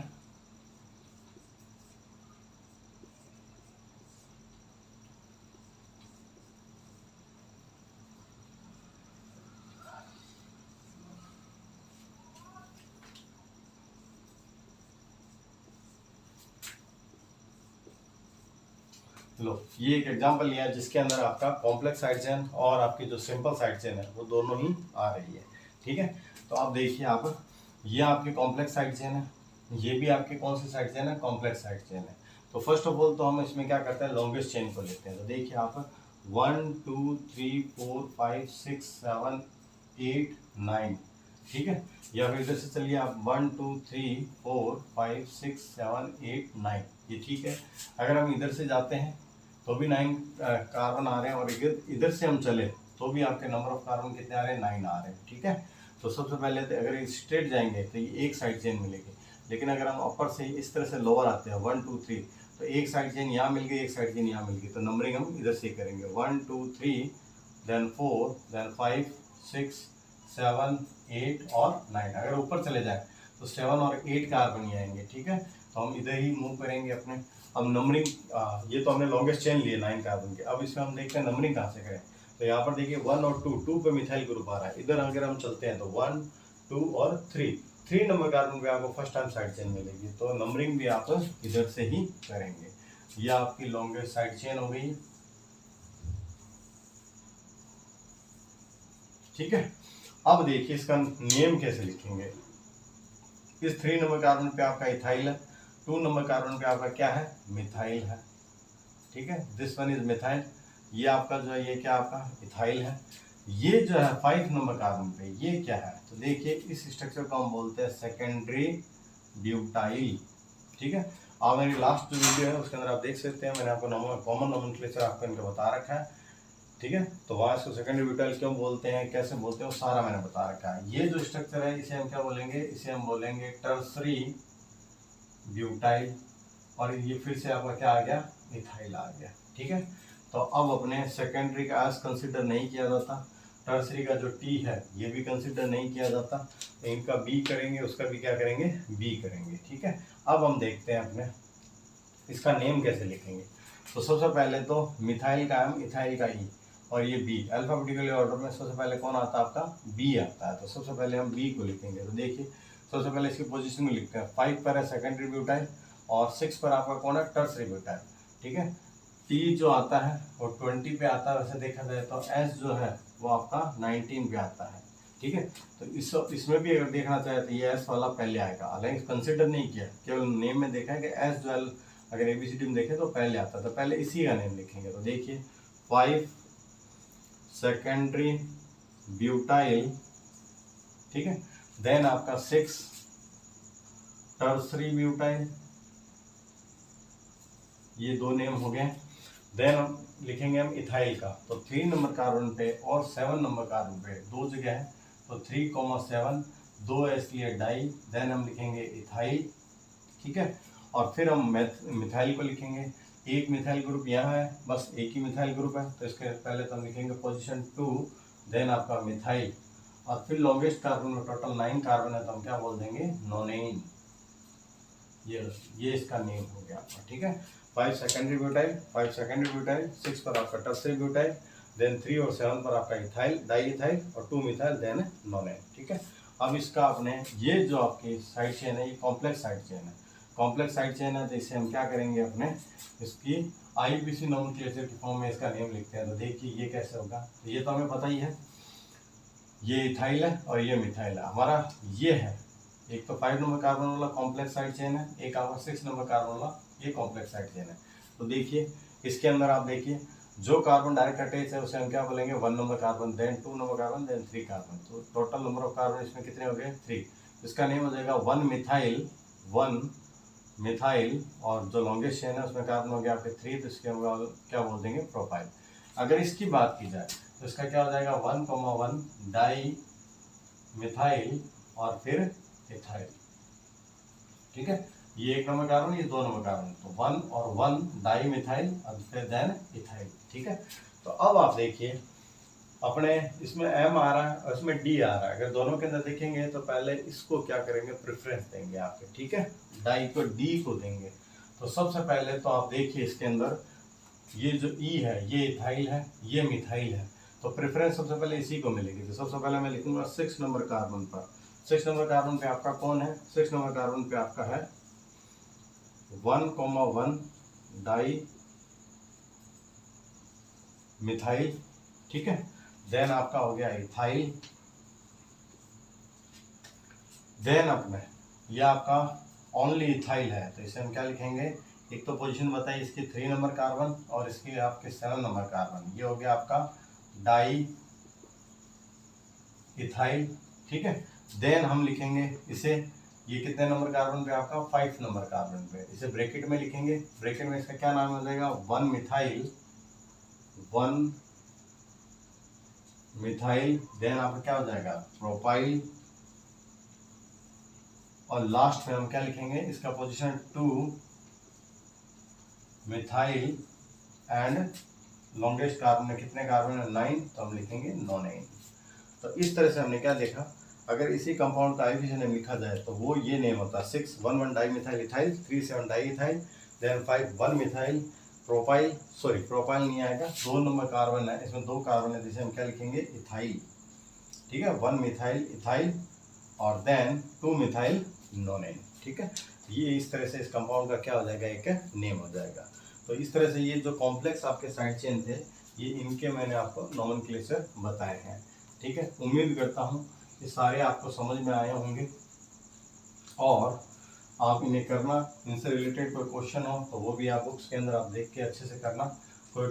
लो ये एक एग्जांपल लिया जिसके अंदर आपका कॉम्प्लेक्स साइड चेन और आपकी जो सिंपल साइड चेन है वो दोनों ही आ रही है। ठीक है, तो आप देखिए आप ये आपकी कॉम्प्लेक्स साइड चेन है, ये भी आपकी कौन सी साइड चेन है, कॉम्प्लेक्स साइड चेन है। तो फर्स्ट ऑफ ऑल तो हम इसमें क्या करते हैं, लॉन्गेस्ट चेन को लेते हैं। तो देखिए आप 1 2 3 4 5 6 7 8 9, ठीक है, या फिर इधर से चलिए आप 1 2 3 4 5 6 7 8 9, ये ठीक है। अगर हम इधर से जाते हैं तो भी 9 कार्बन आ रहे हैं, और इधर से हम चले तो भी आपके नंबर ऑफ कार्बन कितने आ रहे हैं, 9 आ रहे हैं। ठीक है, तो सबसे पहले तो अगर स्ट्रेट जाएंगे तो ये एक साइड चेन मिलेगी, लेकिन अगर हम अपर से इस तरह से लोअर आते हैं 1 2 3 तो एक साइड चेन यहाँ मिल गई, एक साइड चेन यहाँ मिल गई, तो नंबरिंग हम इधर से करेंगे 1 2 3 देन 4 देन 5 6 7 8 और 9। अगर ऊपर चले जाए तो 7 और 8 कार्बन ही आएंगे। ठीक है, तो हम इधर ही मूव करेंगे अपने। अब नंबरिंग ये तो हमने लॉन्गेस्ट चेन लिए 9 कार्बन के। अब इसमें हम देखते हैं नंबरिंग कहाँ से करें। तो यहाँ पर देखिए 1 और 2 पे मिथाइल ग्रुप आ रहा है। इधर अगर हम चलते हैं तो 1 2 और 3 नंबर कार्बन पे आपको फर्स्ट टाइम साइड चेन मिलेगी, तो नंबरिंग भी आप इधर से ही करेंगे। ये आपकी लॉन्गेस्ट साइड चेन हो गई। ठीक है, अब देखिए इसका नेम कैसे लिखेंगे। इस 3 नंबर कार्बन पे आपका इथाइल है, 2 नंबर कार्बन पे आपका क्या है, मिथाइल है। ठीक है, दिस वन इज मिथाइल। ये आपका जो है ये क्या आपका इथाइल है। ये जो है 5 नंबर कार्बन पे ये क्या है, तो देखिए इस स्ट्रक्चर को हम बोलते हैं सेकेंडरी ब्यूटाइल। ठीक है, आप मेरी लास्ट जो वीडियो है उसके अंदर आप देख सकते हैं, मैंने आपको कॉमन नोमेनक्लेचर आपको इनका बता रखा है। ठीक है, तो वहाँ इसको सेकेंडरी ब्यूटाइल क्यों बोलते हैं, कैसे बोलते हैं, वो सारा मैंने बता रखा है। ये जो स्ट्रक्चर है इसे हम क्या बोलेंगे, इसे हम बोलेंगे टर्सरी ब्यूटाइल, और ये फिर से आपका क्या आ गया, इथाइल आ गया। ठीक है, तो अब अपने सेकेंडरी का एस कंसिडर नहीं किया जाता, टर्सरी का जो टी है ये भी कंसिडर नहीं किया जाता, तो इनका बी करेंगे, उसका भी क्या करेंगे, बी करेंगे। ठीक है, अब हम देखते हैं अपने इसका नेम कैसे लिखेंगे। तो सबसे पहले तो मिथाइल का एम, इथाइल का ई, और ये बी अल्फाबेटिकली ऑर्डर में सबसे पहले कौन आता है, आपका बी आता है। तो सबसे पहले हम बी को लिखेंगे। तो देखिए सबसे पहले इसकी पोजीशन में लिखते हैं, 5 पर है सेकेंडरी ब्यूटाइल और 6 पर आपका कौन है, टर्सरी ब्यूटाइल। ठीक है, टी जो आता है वो 20 पे आता है वैसे देखा जाए तो, एस जो है वो आपका 19 पे आता है। ठीक है, तो इसमें भी अगर देखना चाहे तो ये एस वाला पहले आएगा, हालांकि कंसिडर नहीं किया, केवल नेम में देखा है कि एस जो अगर एबीसीडी में देखें तो पहले आता है, तो पहले इसी का नेम लिखेंगे। तो देखिए 5 सेकेंडरी ब्यूटाइल, ठीक है, देन आपका 6 टर्सरी ब्यूटाइल, ये 2 नेम हो गए। देन हम लिखेंगे हम इथाइल का, तो 3 नंबर कार्बन पे और 7 नंबर कार्बन पे 2 जगह है, तो 3,7 2 इसलिए डाई, देन हम लिखेंगे इथाइल। ठीक है, और फिर हम मिथाइल को लिखेंगे। एक मिथाइल ग्रुप यहाँ है, बस एक ही मिथाइल ग्रुप है, तो इसके पहले तो हम लिखेंगे पोजीशन 2, देन आपका मिथाइल, और फिर लॉन्गेस्ट कार्बन में टोटल 9 कार्बन है तो हम क्या बोल देंगे, नोनेन। ये इसका नेम हो गया आपका, ठीक है। 5 सेकेंडरी ब्यूटाइल, 5 सेकेंडरी ब्यूटाइल, 6 पर आपका टर्सरी ब्यूटाइल, देन 3 और 7 पर आपका इथाइल, डाई इथाइल और 2 मिथाइल, देन नोनेन, ठीक है। अब इसका आपने ये जो आपकी साइड चेन है ये कॉम्प्लेक्स साइड चेन है, कॉम्प्लेक्स साइड चेन है, तो इसे हम क्या करेंगे अपने इसकी IUPAC नोमेनक्लेचर की फॉर्म में इसका नेम लिखते हैं। तो देखिए ये कैसे होगा, तो ये तो हमें पता ही है, ये इथाइल है और ये मिथाइल है हमारा, ये है एक तो 5 नंबर कार्बन वाला कॉम्प्लेक्स साइड चेन है, एक आपका 6 नंबर कार्बन वाला ये कॉम्प्लेक्स साइड चेन है। तो देखिए इसके अंदर आप देखिए जो कार्बन डायरेक्ट अटैच है उसे हम क्या बोलेंगे, 1 number carbon, then 2 number carbon, then 3 carbon. तो टोटल नंबर ऑफ कार्बन इसमें कितने हो गए, 3। इसका नेम हो जाएगा 1 मिथाइल, 1 मिथाइल, और जो लॉन्गेस्ट चेन है उसमें कार्बन हो गया आपके 3, तो इसके हम क्या बोल देंगे, प्रोपाइल। अगर इसकी बात की जाए तो इसका क्या हो जाएगा, 1,1 डाई मिथाइल और फिर इथाइल, ठीक है। ये 1 नंबर कार्बन, ये 2 नंबर कार्बन, तो 1 और 1 डाई मिथाइल और फिर देन इथाइल, ठीक है। तो अब आप देखिए अपने इसमें M आ रहा है और इसमें D आ रहा है, अगर दोनों के अंदर देखेंगे तो पहले इसको क्या करेंगे, प्रेफरेंस देंगे आपके, ठीक है, डाई को D को देंगे। तो सबसे पहले तो आप देखिए इसके अंदर ये जो E है ये इथाइल है, ये मिथाइल है, तो प्रेफरेंस सबसे पहले इसी को मिलेगी। तो सबसे पहले मैं लिखूंगा 6 नंबर कार्बन पर, 6 नंबर कार्बन पे आपका कौन है, 6 नंबर कार्बन पे आपका है 1,1 डाई मिथाइल, ठीक है। देन आपका हो गया इथाइल, देन अपने ये आपका ओनली इथाइल है, तो इसे हम क्या लिखेंगे, एक तो पोजीशन बताइए इसकी 3 नंबर कार्बन और इसकी आपके 7 नंबर कार्बन, ये हो गया आपका डाई इथाइल, ठीक है। देन हम लिखेंगे इसे, ये कितने नंबर कार्बन पे आपका, 5 नंबर कार्बन पे, इसे ब्रैकेट में लिखेंगे, ब्रैकेट में इसका क्या नाम हो जाएगा, 1 मिथाइल, 1 मिथाइल, देन आपका क्या हो जाएगा, प्रोपाइल, और लास्ट में हम क्या लिखेंगे, इसका position 2 methyl and longest carbon में कितने कार्बन है, 9, तो हम लिखेंगे नोनेन। तो इस तरह से हमने क्या देखा, अगर इसी कंपाउंड का IUPAC नेम लिखा जाए तो वो ये नेम होता है 6 1 1 di methyl ethyl, 3 7 di ethyl, then 5 1 methyl propyl, sorry propyl नहीं आएगा, 2 नंबर कार्बन है, इसमें 2 कार्बन है जिसे हम क्या लिखेंगे, इथाइल, ठीक है, 1 मिथाइल इथाइल और देन 2 मिथाइल नोनेन, ठीक है। ये इस तरह से इस कंपाउंड का क्या हो जाएगा, एक नेम हो जाएगा। तो इस तरह से ये जो कॉम्प्लेक्स आपके साइड चेन थे ये इनके मैंने आपको नोमेनक्लेचर बताए हैं, ठीक है। उम्मीद करता हूँ ये सारे आपको समझ में आए होंगे और आप इन्हें करना, इनसे रिलेटेड कोई क्वेश्चन हो तो वो भी आप बुक्स के अंदर आप देख के अच्छे से करना। कोई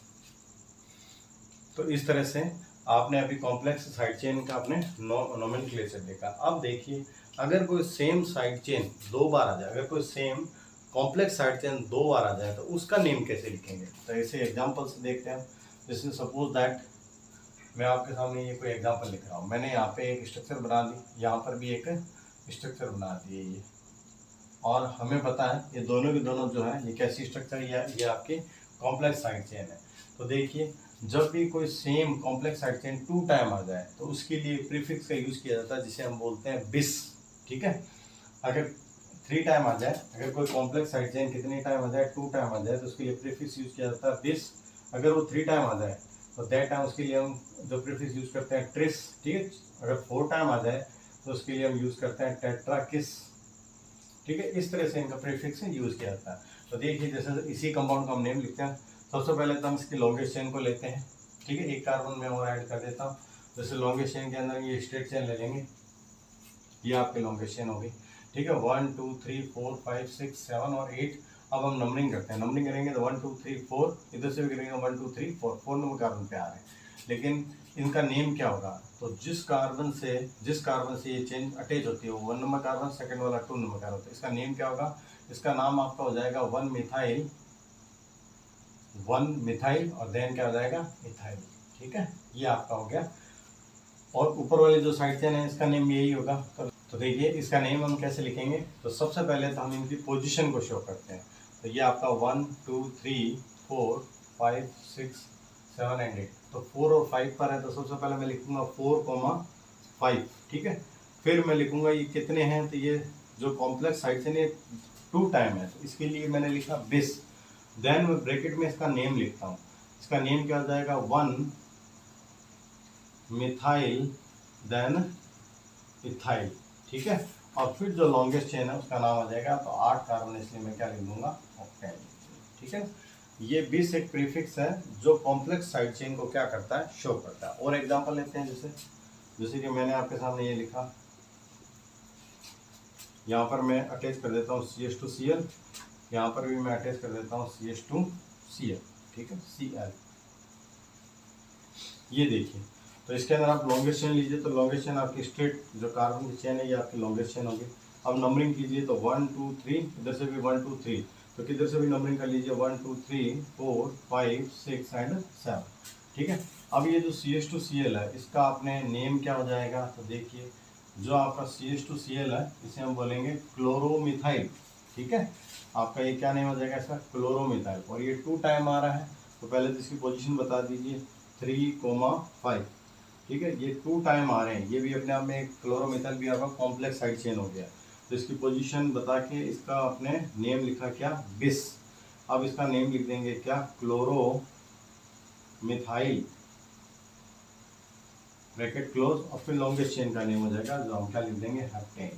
तो इस तरह से आपने अभी कॉम्प्लेक्स साइड चेन का अपने नोमेनक्लेचर देखा। अब देखिए अगर कोई सेम साइड चेन 2 बार आ जाए, अगर कोई सेम कॉम्प्लेक्स साइड चेन 2 बार आ जाए तो उसका नेम कैसे लिखेंगे, तो ऐसे एग्जाम्पल से देखते हैं। जैसे सपोज दैट मैं आपके सामने ये कोई एग्जांपल लिख रहा हूँ, मैंने यहाँ पे एक स्ट्रक्चर बना दी, यहाँ पर भी एक स्ट्रक्चर बना दिए ये, और हमें पता है ये दोनों के दोनों जो है ये कैसी स्ट्रक्चर है, ये आपकी कॉम्प्लेक्स साइड चेन है। तो देखिए जब भी कोई same complex side chain 2 time आ जाए तो उसके लिए प्रीफिक्स का यूज़ किया जाता है जिसे हम बोलते हैं बिस, ठीक है। अगर 3 टाइम आ जाए, अगर कोई कॉम्प्लेक्स साइड चेन कितने टाइम आ जाए, 2 टाइम आ जाए, तो उसके लिए प्रीफिक्स यूज़ किया जाता है बिस। अगर वो 3 टाइम आ जाए तो दैट टाइम उसके लिए हम जो प्रीफिक्स यूज़ करते हैं ट्रिस, ठीक है। अगर 4 टाइम आ जाए तो उसके लिए हम यूज़ करते हैं टेट्राकिस, ठीक है। इस तरह से इनका प्रीफिक्स यूज़ किया जाता है। तो देखिए जैसे इसी कंपाउंड का हम नेम लिखते हैं, सबसे पहले तो हम इसकी लॉन्गेस्ट चेन को लेते हैं, ठीक है। एक कार्बन में और ऐड कर देता हूँ, जैसे लॉन्गेस्ट चेन के अंदर ये स्ट्रेट चेन ले लेंगे, ये आपकी लॉन्गेस्ट चेन होगी, ठीक है। 1 2 3 4 5 6 7 और 8। अब हम नंबरिंग करते हैं, नंबरिंग करेंगे तो 1 2 3 4, इधर से भी करेंगे 1 2 3 4, 4 नंबर कार्बन पे आ रहे हैं। लेकिन इनका नेम क्या होगा, तो जिस कार्बन से ये चेन अटैच होती है वो 1 नंबर कार्बन, सेकंड वाला 2 नंबर कार्बन, तो इसका नेम क्या होगा, इसका नाम आपका हो जाएगा 1 मिथाइल और देन क्या हो जाएगा, इथाइल, ठीक है। ये आपका हो गया। और ऊपर वाली जो साइड चेन है इसका नेम यही होगा। तो देखिए इसका नेम हम कैसे लिखेंगे, तो सबसे पहले तो हम इनकी पोजीशन को शो करते हैं। तो ये आपका 1 2 3 4 5 6 7 एंड 8, तो 4 और 5 पर है, तो सबसे पहले मैं लिखूंगा 4, 5, ठीक है। फिर मैं लिखूंगा ये कितने हैं, तो ये जो कॉम्प्लेक्स साइड चेन ये 2 टाइम है, तो इसके लिए मैंने लिखा बिस। देन मैं ब्रैकेट में इसका नेम लिखता हूँ, इसका नेम क्या हो जाएगा 1 मिथाइल देन इथाइल, ठीक है। और फिर जो लॉन्गेस्ट चेन है उसका नाम आ जाएगा, तो 8 कार्बन, इसलिए मैं क्या लिख दूंगा ऑक्टेन, ठीक है। ये 20 एक प्रीफिक्स है जो कॉम्प्लेक्स साइड चेन को क्या करता है, शो करता है। और एग्जांपल लेते हैं, जैसे कि मैंने आपके सामने ये लिखा, यहाँ पर मैं अटैच कर देता हूँ CH2Cl, यहाँ पर भी मैं अटैच कर देता हूँ CH2Cl, ठीक है, Cl। ये देखिए, तो इसके अंदर आप लॉन्गेस्ट चेन लीजिए, तो लॉन्गेस्ट चेन आपकी स्ट्रेट जो कार्बन की चेन है ये आपकी लॉन्गेस्ट चेन होगी। अब नंबरिंग कीजिए, तो 1 2 3, इधर से भी 1 2 3, तो किधर से भी नंबरिंग कर लीजिए 1 2 3 4 5 6 एंड 7, ठीक है। अब ये जो CH2Cl है इसका आपने नेम क्या हो जाएगा, तो देखिए जो आपका CH2Cl है इसे हम बोलेंगे क्लोरोमिथाइल, ठीक है। आपका ये क्या नेम हो जाएगा इसका, क्लोरोमिथाइल। और ये 2 टाइम आ रहा है, तो पहले तो इसकी पोजीशन बता दीजिए 3,5, ठीक है। ये 2 टाइम आ रहे हैं, ये भी अपने आप में एक क्लोरोमिथाइल भी आपका कॉम्प्लेक्स साइड चेन हो गया, तो इसकी पोजीशन बता के इसका आपने नेम लिखा क्या, बिस। अब इसका नेम लिख देंगे क्या, क्लोरोमिथाइल, ब्रैकेट क्लोज, और फिर लॉन्गेस्ट चेन का नेम हो जाएगा जो हम क्या लिख देंगे, हेप्टेन।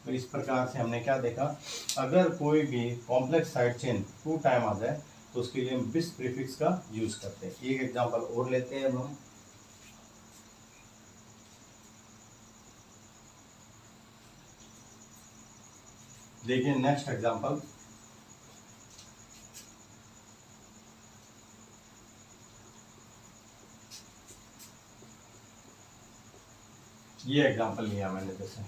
तो इस प्रकार से हमने क्या देखा, अगर कोई भी कॉम्प्लेक्स साइड चेन 2 टाइम आ जाए तो उसके लिए हम बिस प्रीफिक्स का यूज करते हैं। एक एग्जांपल और लेते हैं हम, देखिए नेक्स्ट एग्जांपल, ये एग्जांपल लिया मैंने, जैसे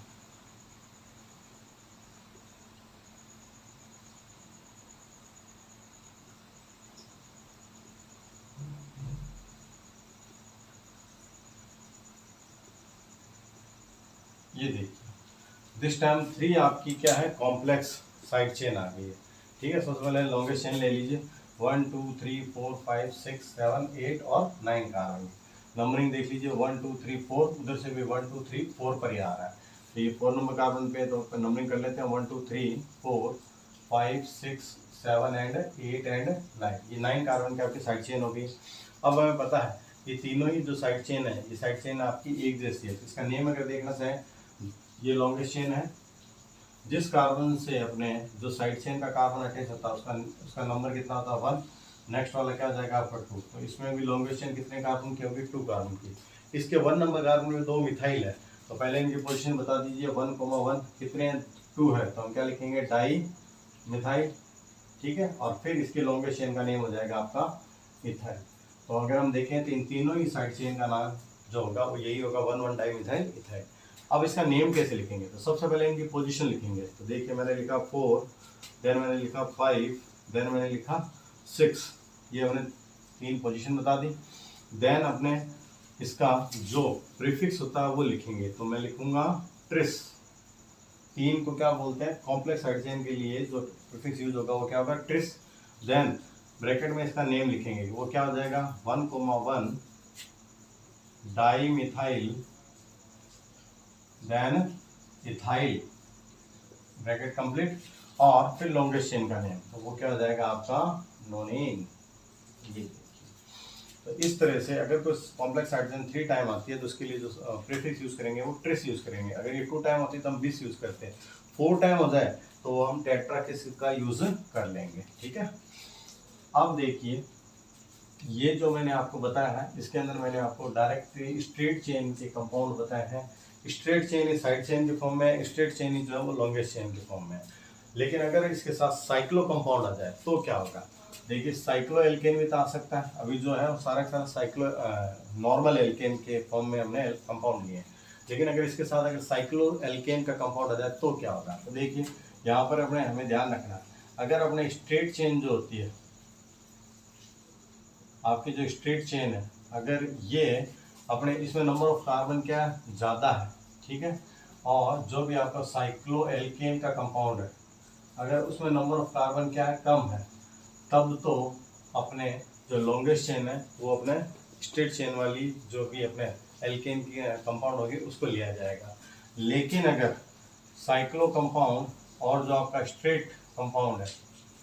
ये देखिए, दिस टाइम 3 आपकी क्या है, कॉम्प्लेक्स साइड चेन आ गई है, ठीक है। सबसे पहले लॉन्गेस्ट चेन ले लीजिए, 1 2 3 4 5 6 7 8 और 9 का आ रही है। नंबरिंग देख लीजिए 1 2 3 4, उधर से भी 1 2 3 4 पर ही आ रहा है, तो ये 4 नंबर कार्बन पे, तो नंबरिंग कर लेते हैं 1 2 3 4 5 6 7 एंड 8 एंड 9, ये 9 कार्बन की आपकी साइड चेन होगी। अब हमें पता है ये तीनों ही जो साइड चेन है, ये साइड चेन आपकी एक जैसी है, तो इसका नेम अगर देखना चाहें, ये लॉन्गेस्ट चेन है, जिस कार्बन से अपने जो साइड चेन का कार्बन अटैच होता है उसका नंबर कितना होता है 1, नेक्स्ट वाला क्या हो जाएगा आपका 2, तो इसमें भी लॉन्गेस्ट चेन कितने कार्बन की होगी, 2 कार्बन की। इसके 1 नंबर कार्बन में 2 मिथाइल है, तो पहले इनकी पोजीशन बता दीजिए, 1,1 कितने हैं, 2 है, तो हम क्या लिखेंगे, डाई मिथाइल, ठीक है। और फिर इसके लॉन्गेस्ट चेन का नेम हो जाएगा आपका इथाइल। तो अगर हम देखें तो इन तीनों ही साइड चेन का नाम जो होगा वो यही होगा, 1,1 डाई मिथाइल इथाइल। अब इसका नेम कैसे लिखेंगे, तो सबसे पहले इनकी पोजीशन लिखेंगे, तो देखिए मैंने लिखा 4, देन मैंने लिखा 5, देन मैंने लिखा 6, ये मैंने 3 पोजीशन बता दी। देन अपने इसका जो प्रीफिक्स होता है वो लिखेंगे, तो मैं लिखूंगा ट्रिस, 3 को क्या बोलते हैं, कॉम्प्लेक्स साइड चेन के लिए जो प्रीफिक्स यूज होगा वो क्या होगा, ट्रिस। देन ब्रैकेट में इसका नेम लिखेंगे, वो क्या हो जाएगा, 1,1 di methyl then ethyl, bracket complete, और फिर लॉन्गेस्ट चेन का नेम, तो वो क्या हो जाएगा आपका नोनिन। ये तो इस तरह से अगर कोई कॉम्प्लेक्स साइड चेन 3 टाइम आती है तो उसके लिए जो प्रीफिक्स यूज करेंगे वो ट्रिस यूज करेंगे। अगर ये 2 टाइम होती है तो हम बिस यूज करते हैं, 4 टाइम हो जाए तो हम टेट्रा किस का यूज कर लेंगे, ठीक है। अब देखिए ये जो मैंने आपको बताया है इसके अंदर मैंने आपको डायरेक्ट स्ट्रेट चेन के कंपाउंड बताए हैं। स्ट्रेट चेन साइड चेन के फॉर्म में, स्ट्रेट चेन जो है वो लॉन्गेस्ट चेन के फॉर्म में। लेकिन अगर इसके साथ साइक्लो कंपाउंड आ जाए तो क्या होगा, देखिए साइक्लो एल्केन भी तो आ सकता है, अभी जो है वो सारा सारा साइक्लो नॉर्मल एल्केन के फॉर्म में हमने कंपाउंड लिए, लेकिन अगर इसके साथ अगर साइक्लो एल्केन का कंपाउंड आ जाए तो क्या होगा। तो देखिए यहाँ पर अपने हमें ध्यान रखना, अगर अपने स्ट्रेट चेन जो होती है, आपकी जो स्ट्रेट चेन है, अगर ये अपने इसमें नंबर ऑफ कार्बन क्या ज़्यादा है, ठीक है, और जो भी आपका साइक्लो एल्केन का कंपाउंड है अगर उसमें नंबर ऑफ कार्बन क्या है कम है, तब तो अपने जो लॉन्गेस्ट चेन है वो अपने स्ट्रेट चेन वाली जो भी अपने एल्केन की कंपाउंड होगी उसको लिया जाएगा। लेकिन अगर साइक्लो कंपाउंड और जो आपका स्ट्रेट कंपाउंड है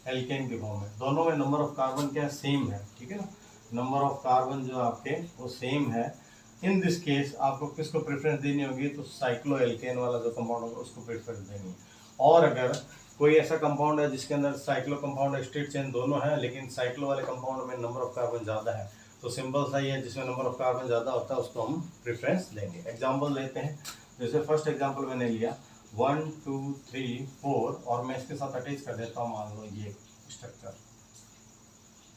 एल्केन के फॉर्म में, दोनों में नंबर ऑफ कार्बन क्या सेम है, ठीक है ना, नंबर ऑफ कार्बन जो आपके वो सेम है। इन दिस केस आपको किसको प्रेफरेंस देनी होगी, तो साइक्लो एल्केन वाला जो कंपाउंड होगा उसको प्रेफरेंस देनी है। और अगर कोई ऐसा कंपाउंड है जिसके अंदर साइक्लो कंपाउंड और स्ट्रेट चेन दोनों है, लेकिन साइक्लो वाले कंपाउंड में नंबर ऑफ कार्बन ज़्यादा है, तो सिंपल सा ही है, जिसमें नंबर ऑफ कार्बन ज़्यादा होता है उसको हम प्रेफरेंस देंगे। एग्जाम्पल लेते हैं, जैसे फर्स्ट एग्जाम्पल मैंने लिया 1 2 3 4 और मैं इसके साथ अटैच कर देता हूँ, मान लो ये स्ट्रक्चर,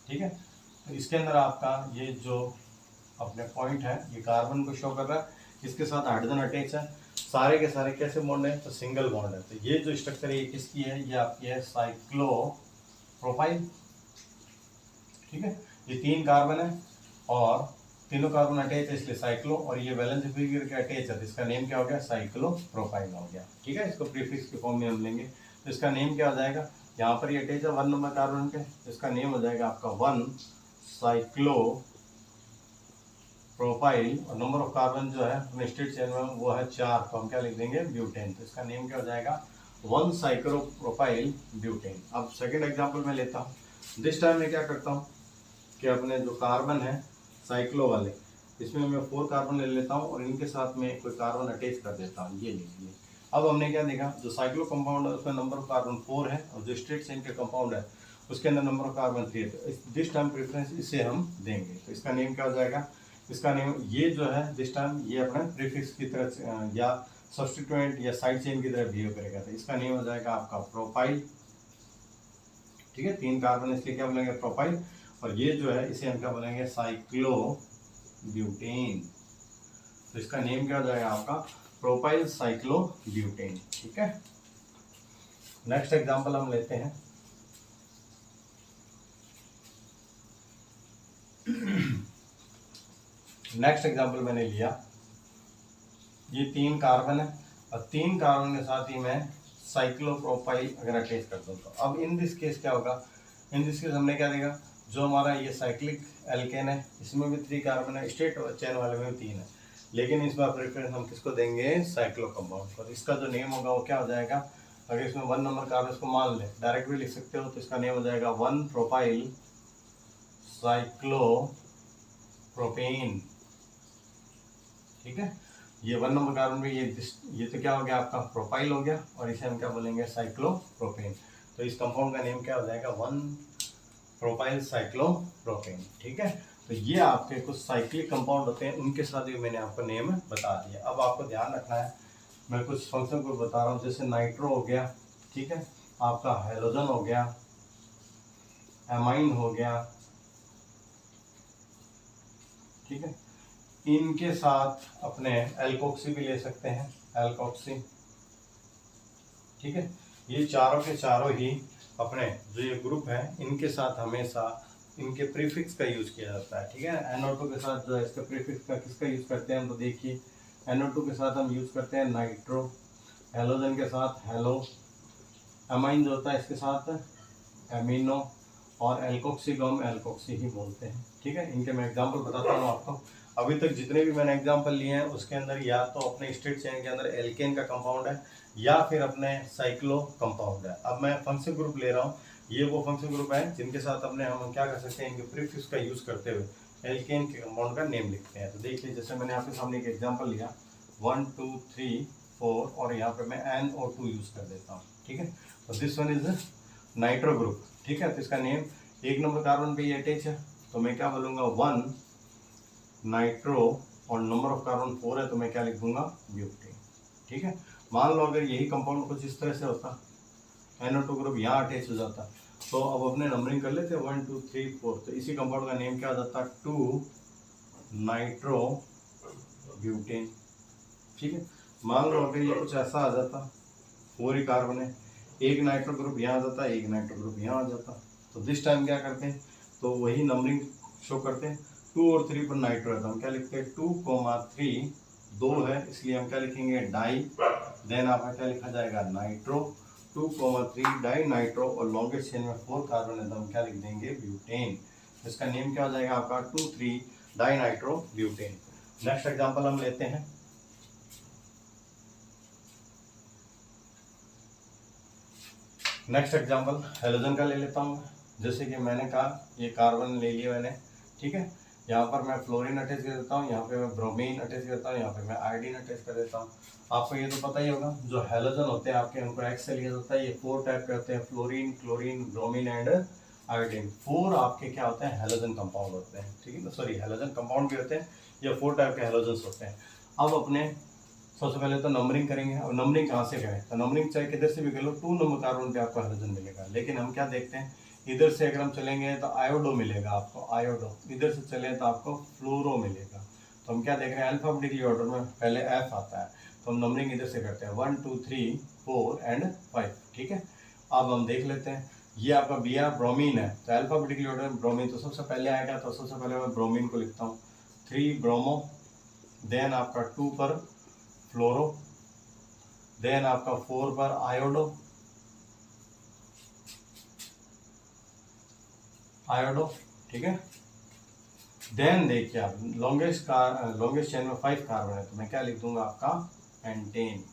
ठीक है। तो इसके अंदर आपका ये जो अपने पॉइंट है ये कार्बन को शो कर रहा है, इसके साथ हाइड्रोजन अटैच है, सारे के सारे कैसे बॉन्ड है, तो सिंगल बॉन्ड है। तो ये जो स्ट्रक्चर है ये किसकी है, ये आपकी है साइक्लो प्रोपाइल, ठीक है। ये 3 कार्बन है और तीनों कार्बन अटैच है इसलिए साइक्लो, और ये वैलेंस फिगर के अटैच है तो इसका नेम क्या हो गया, साइक्लो प्रोपाइल हो गया, ठीक है। इसको प्रीफिक्स के फॉर्म में हम लेंगे तो इसका नेम क्या हो जाएगा, यहाँ पर ये अटैच है 1 नंबर कार्बन पे, इसका नेम हो जाएगा आपका 1 साइक्लो प्रोपाइल, और नंबर ऑफ कार्बन जो है स्ट्रेट चेन में वो है 4, तो हम क्या लिख देंगे, ब्यूटेन, तो इसका नेम क्या हो जाएगा 1 साइक्लो प्रोपाइल ब्यूटेन। अब सेकेंड एग्जाम्पल मैं लेता हूँ, दिस टाइम मैं क्या करता हूँ कि अपने जो कार्बन है साइक्लो वाले, इसमें मैं 4 कार्बन ले लेता हूँ और इनके साथ में कोई कार्बन अटैच कर देता हूँ, ये लीजिए। अब हमने क्या देखा, जो साइक्लो कंपाउंड है उसमें नंबर ऑफ कार्बन 4 है और जो स्ट्रेट चेन के कंपाउंड है उसके अंदर नंबर ऑफ कार्बन 3 है, तो दिस टाइम प्रेफरेंस इसे हम देंगे। तो इसका नेम क्या हो जाएगा, इसका नेम ये जो है दिस टाइम ये अपने प्रीफिक्स की तरह या सब्स्टिट्यूएंट या साइड चेन की तरह बिहेव करेगा, तो इसका नेम हो जाएगा आपका प्रोपाइल, ठीक है। 3 कार्बन इसलिए क्या बोलेंगे, प्रोपाइल, और ये जो है इसे हम क्या बोलेंगे, साइक्लो ब्यूटेन, तो इसका नेम क्या हो जाएगा आपका, प्रोपाइल साइक्लो ब्यूटेन, ठीक है। नेक्स्ट एग्जांपल हम लेते हैं नेक्स्ट एग्जांपल मैंने लिया, ये 3 कार्बन है और 3 कार्बन के साथ ही मैं साइक्लोप्रोपाइल अगर अटैच कर दूँ, तो अब इन दिस केस क्या होगा, इन दिस केस हमने क्या देखा, जो हमारा ये साइक्लिक एल्केन है इसमें भी 3 कार्बन है, स्ट्रेट चेन वाले में भी 3 है, लेकिन इस बार प्रेफरेंस हम किसको देंगे, साइक्लो कंपाउंड को। इसका जो नेम होगा वो क्या हो जाएगा, अगर इसमें 1 नंबर कार्बन इसको मान ले, डायरेक्ट भी लिख सकते हो, तो इसका नेम हो जाएगा 1 प्रोपाइल साइक्लो प्रोपेन, ठीक है। ये 1 नंबर कार्बन में ये तो क्या हो गया आपका प्रोपाइल हो गया, और इसे हम क्या बोलेंगे, साइक्लोप्रोपेन। तो इस कंपाउंड का नेम क्या हो जाएगा, 1 प्रोपाइल साइक्लोप्रोपेन, ठीक है। तो ये आपके कुछ साइक्लिक कंपाउंड होते हैं, उनके साथ भी मैंने आपको नेम बता दिया। अब आपको ध्यान रखना है, मैं कुछ फंक्शन को बता रहा हूँ, जैसे नाइट्रो हो गया, ठीक है, आपका हाइड्रोजन हो गया, एमाइन हो गया, ठीक है, इनके साथ अपने एल्कोक्सी भी ले सकते हैं, एल्कोक्सी, ठीक है। ये चारों के चारों ही अपने जो ये ग्रुप है इनके साथ हमेशा इनके प्रीफिक्स का यूज किया जाता है, ठीक है। NO2 के साथ जो है इसका प्रीफिक्स का किसका यूज करते हैं, तो देखिए NO2 के साथ हम यूज करते हैं नाइट्रो, हेलोजन के साथ हेलो, अमाइन जो होता है इसके साथ एमिनो, और एल्कोक्सी को हम एल्कोक्सी ही बोलते हैं, ठीक है। इनके मैं एग्जाम्पल बताता हूँ आपको। अभी तक जितने भी मैंने एग्जाम्पल लिए हैं उसके अंदर या तो अपने स्ट्रेट चेन के अंदर एल्केन का कंपाउंड है या फिर अपने साइक्लो कंपाउंड है। अब मैं फंक्शन ग्रुप ले रहा हूँ, ये वो फंक्शन ग्रुप है जिनके साथ अपने हम क्या कर सकते हैं, इनके प्रीफिक्स का यूज करते हुए एल्केन के कंपाउंड का नेम लिखते हैं। तो देखिए जैसे मैंने आपके सामने एक एग्जाम्पल लिया 1 2 3 4 और यहाँ पे मैं NO2 यूज कर देता हूँ, ठीक है। तो this one is nitro group, ठीक है। तो इसका नेम 1 नंबर कार्बन पे ये अटैच है, तो मैं क्या बोलूँगा 1 नाइट्रो, और नंबर ऑफ कार्बन 4 है तो मैं क्या लिख दूंगा, ब्यूटेन, ठीक है। मान लो अगर यही कंपाउंड कुछ इस तरह से होता, NO2 ग्रुप यहाँ अटैच हो जाता, तो अब अपने नंबरिंग कर लेते 1 2 3 4, तो इसी कंपाउंड का नेम क्या हो जाता, 2 नाइट्रो ब्यूटेन, ठीक है। मान लो अगर ये कुछ ऐसा आ जाता, 4 ही कार्बन है, एक नाइट्रो ग्रुप यहाँ आ जाता, एक नाइट्रो ग्रुप यहाँ आ जाता, तो दिस टाइम क्या करते हैं, तो वही नंबरिंग शो करते हैं, 2 और 3 पर नाइट्रो है तो हम क्या लिखते हैं 2, 3, 2 है इसलिए हम क्या लिखेंगे, डाई, देन आपका क्या लिखा जाएगा, नाइट्रो, 2, 3 डाई नाइट्रो, और लॉन्गेस्ट चेन में 4 कार्बन है तो हम क्या लिख देंगे, ब्यूटेन। इसका नेम क्या हो जाएगा आपका 2, 3 di nitro butane. Next example हम लेते हैं। नेक्स्ट एग्जांपल हेलोजन का ले लेता हूँ। जैसे कि मैंने कहा ये कार्बन ले लिया मैंने, ठीक है। यहाँ पर मैं फ्लोरीन अटैच कर देता हूँ, यहाँ पे मैं ब्रोमीन अटैच करता हूँ, यहाँ पे मैं आयोडीन अटैच कर देता हूँ। आपको ये तो पता ही होगा, जो हेलोजन होते हैं आपके उनको एक्स से लिया जाता है। ये 4 टाइप के होते हैं, fluorine, chlorine, bromine and iodine. 4 आपके क्या होते हैं, हेलोजन कंपाउंड होते हैं, ठीक है ना। सॉरी, हेलोजन कंपाउंड भी होते हैं, या 4 टाइप के हेलोजन होते हैं। अब अपने सबसे पहले तो नंबरिंग करेंगे। अब नंबरिंग कहाँ से करें, तो नंबरिंग चाहे किधर से भी कर लो, 2 नंबर कार्बन पे आपको हेलोजन मिलेगा। लेकिन हम क्या देखते हैं, इधर से अगर हम चलेंगे तो आयोडो मिलेगा आपको, आयोडो। इधर से चले तो आपको फ्लोरो मिलेगा। तो हम क्या देख रहे हैं, अल्फाबेटिकली ऑर्डर में पहले एफ आता है, तो हम नंबरिंग इधर से करते हैं 1 2 3 4 एंड 5, ठीक है। अब हम देख लेते हैं, ये आपका बी आर ब्रोमीन है, तो अल्फाबेटिकली ऑर्डर में ब्रोमीन तो सबसे पहले आएगा। तो सबसे पहले मैं ब्रोमीन को लिखता हूँ 3 ब्रोमो, देन आपका 2 पर फ्लोरो, देन आपका 4 पर आयोडो, आयोडो, ठीक है। देन देखिए आप लॉन्गेस्ट चेन में 5 कार्बन है, तो मैं क्या लिख दूंगा आपका पेंटेन,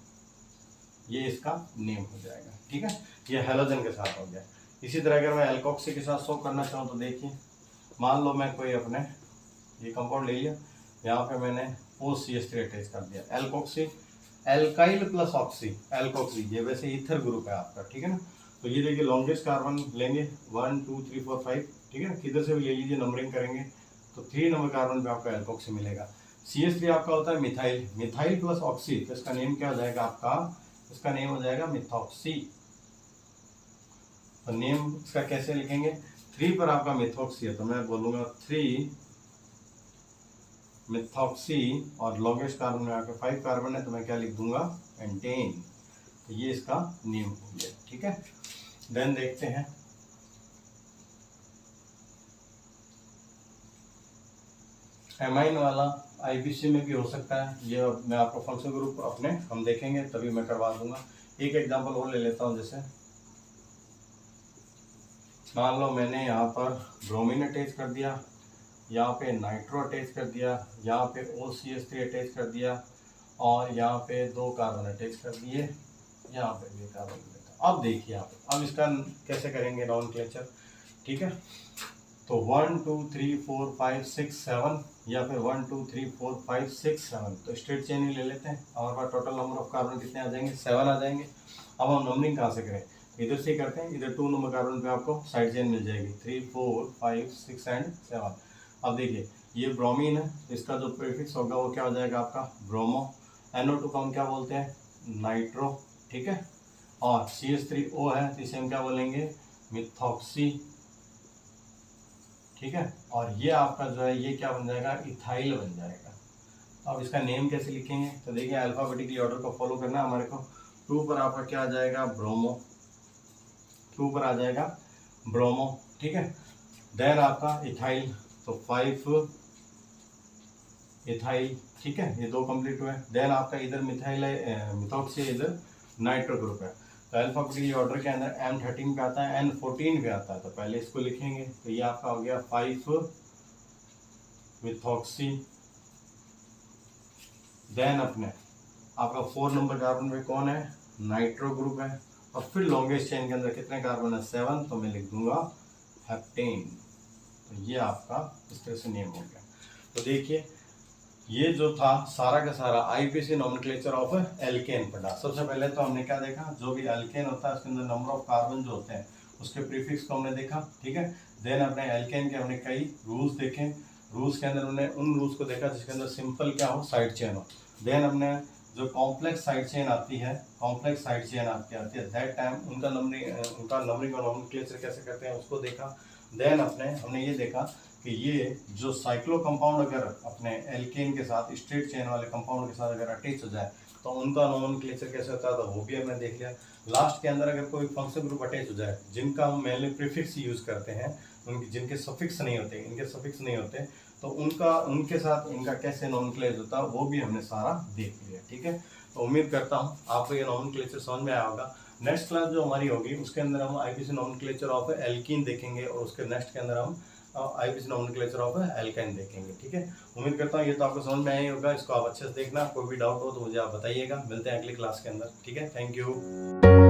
ये इसका नेम हो जाएगा, ठीक है। ये हेलोजन के साथ हो गया। इसी तरह अगर मैं एल्कोक्सी के साथ शो करना चाहूँ तो देखिए, मान लो मैं कोई अपने ये कंपाउंड ले लिया, यहाँ पे मैंने OCH3 अटैच कर दिया, alkoxy, alkyl plus oxy, alkoxy, ये वैसे ईथर ग्रुप है आपका, ठीक है ना। तो ये देखिए लॉन्गेस्ट कार्बन लेंगे 1 2 3 4 5, ठीक है ना, किधर से भी ले लीजिए, नंबरिंग करेंगे तो 3 नंबर कार्बन पे आपका एल्कोक्सी मिलेगा। CH3 आपका होता है मिथाइल, मिथाइल प्लस ऑक्सी, तो इसका नेम क्या हो जाएगा आपका, इसका नेम हो जाएगा मिथॉक्सी। तो नेम इसका कैसे लिखेंगे, 3 पर आपका मिथॉक्सी है, तो मैं बोलूंगा 3 मिथॉक्सी, और लॉन्गेस्ट कार्बन में आपके 5 कार्बन है, तो मैं क्या लिख दूंगा पेंटेन। तो ये इसका नेम हो गया, ठीक है। देन देखते हैं एमाइन वाला IPC में भी हो सकता है। ये मैं आपको फंक्शनल ग्रुप अपने हम देखेंगे तभी मैं करवा दूंगा। एक एग्जांपल और ले लेता हूं, जैसे मान लो मैंने यहाँ पर ब्रोमीन अटैच कर दिया, यहाँ पे नाइट्रो अटैच कर दिया, यहाँ पे OCH3 अटैच कर दिया, और यहाँ पे 2 कार्बन अटैच कर दिए, यहाँ पे भी कार्बन देता। अब देखिए आप, अब इसका कैसे करेंगे नॉमेनक्लेचर, ठीक है। तो 1 2 3 4 5 6 7, या फिर 1 2 3 4 5 6 7, तो स्ट्रेट चेन ही ले लेते हैं। हमारे पास टोटल नंबर ऑफ कार्बन कितने आ जाएंगे, 7 आ जाएंगे। अब हम नंबरिंग कहाँ से करें, इधर से ही करते हैं, इधर 2 नंबर कार्बन पे आपको साइड चेन मिल जाएगी 3 4 5 6 एंड 7। अब देखिए ये ब्रोमीन है, तो इसका जो प्रीफिक्स होगा वो क्या हो जाएगा आपका ब्रोमो। NO2 का हम क्या बोलते हैं नाइट्रो, ठीक है। और CH3O है, तो इसे हम क्या बोलेंगे मिथॉक्सी, ठीक है। और ये आपका जो है ये क्या बन जाएगा इथाइल बन जाएगा। अब इसका नेम कैसे लिखेंगे, तो देखिए अल्फाबेटिकली ऑर्डर को फॉलो करना है हमारे को। 2 पर आपका क्या आ जाएगा ब्रोमो, 2 पर आ जाएगा ब्रोमो, ठीक है। देन आपका इथाइल, तो 5 इथाइल, ठीक है, ये 2 कंप्लीट हुए। देन आपका इधर मिथाइल है, मिथॉक्सी, इधर नाइट्रो ग्रुप है। तो अल्फाबेटिकली ऑर्डर के अंदर M13 पे आता है, N14 पे आता है, तो पहले इसको लिखेंगे। तो ये आपका हो गया 5 मिथॉक्सी। देन अपने आपका 4 नंबर कार्बन पे कौन है नाइट्रो ग्रुप है, और फिर लॉन्गेस्ट चेन के अंदर कितने कार्बन है 7, तो मैं लिख दूंगा हेप्टेन। तो ये आपका इस तरह से नेम हो गया। तो देखिए ये जो था सारा का सारा IPC नॉमेनक्लेचर ऑफ एल्केन पढ़ा। सबसे पहले तो हमने क्या देखा, जो भी एल्केन होता है उसके अंदर नंबर ऑफ कार्बन जो होते हैं उसके प्रीफिक्स को हमने देखा, ठीक है। देन अपने एल्केन के हमने कई रूल्स देखे, रूल्स के अंदर हमने उन रूल्स को देखा जिसके अंदर सिंपल क्या हो साइड चेन हो। देन हमने जो कॉम्प्लेक्स साइड चेन आती है, कॉम्प्लेक्स साइड चेन आती है दैट टाइम उनका नंबरिंग और नॉमेनक्लेचर कैसे करते हैं उसको देखा। देन हमने ये देखा कि ये जो साइक्लो कंपाउंड अगर अपने एल्केन के साथ स्ट्रेट चेन वाले कंपाउंड के साथ अगर अटैच हो जाए तो उनका नॉमेनक्लेचर कैसे होता है, तो वो भी हमने देख लिया। लास्ट के अंदर अगर कोई फंक्शन ग्रुप अटैच हो जाए जिनका हम मेनली प्रीफिक्स यूज करते हैं, उनके जिनके सफिक्स नहीं होते, इनके सफिक्स नहीं होते, तो उनके साथ इनका कैसे नॉमेनक्लेचर होता है वो भी हमने सारा देख लिया, ठीक है। तो उम्मीद करता हूँ आपको ये नॉमेनक्लेचर समझ में आया होगा। नेक्स्ट क्लास जो हमारी होगी उसके अंदर हम IPC नॉमेनक्लेचर ऑफ एल्कीन देखेंगे, और उसके नेक्स्ट के अंदर हम आईयूपीएसी नोमेनक्लेचर ऑफ एल्काइन देखेंगे। ठीक है, उम्मीद करता हूँ ये तो आपको समझ में आया ही होगा। इसको आप अच्छे से देखना, कोई भी डाउट हो तो मुझे आप बताइएगा। मिलते हैं अगली क्लास के अंदर। ठीक है, थैंक यू।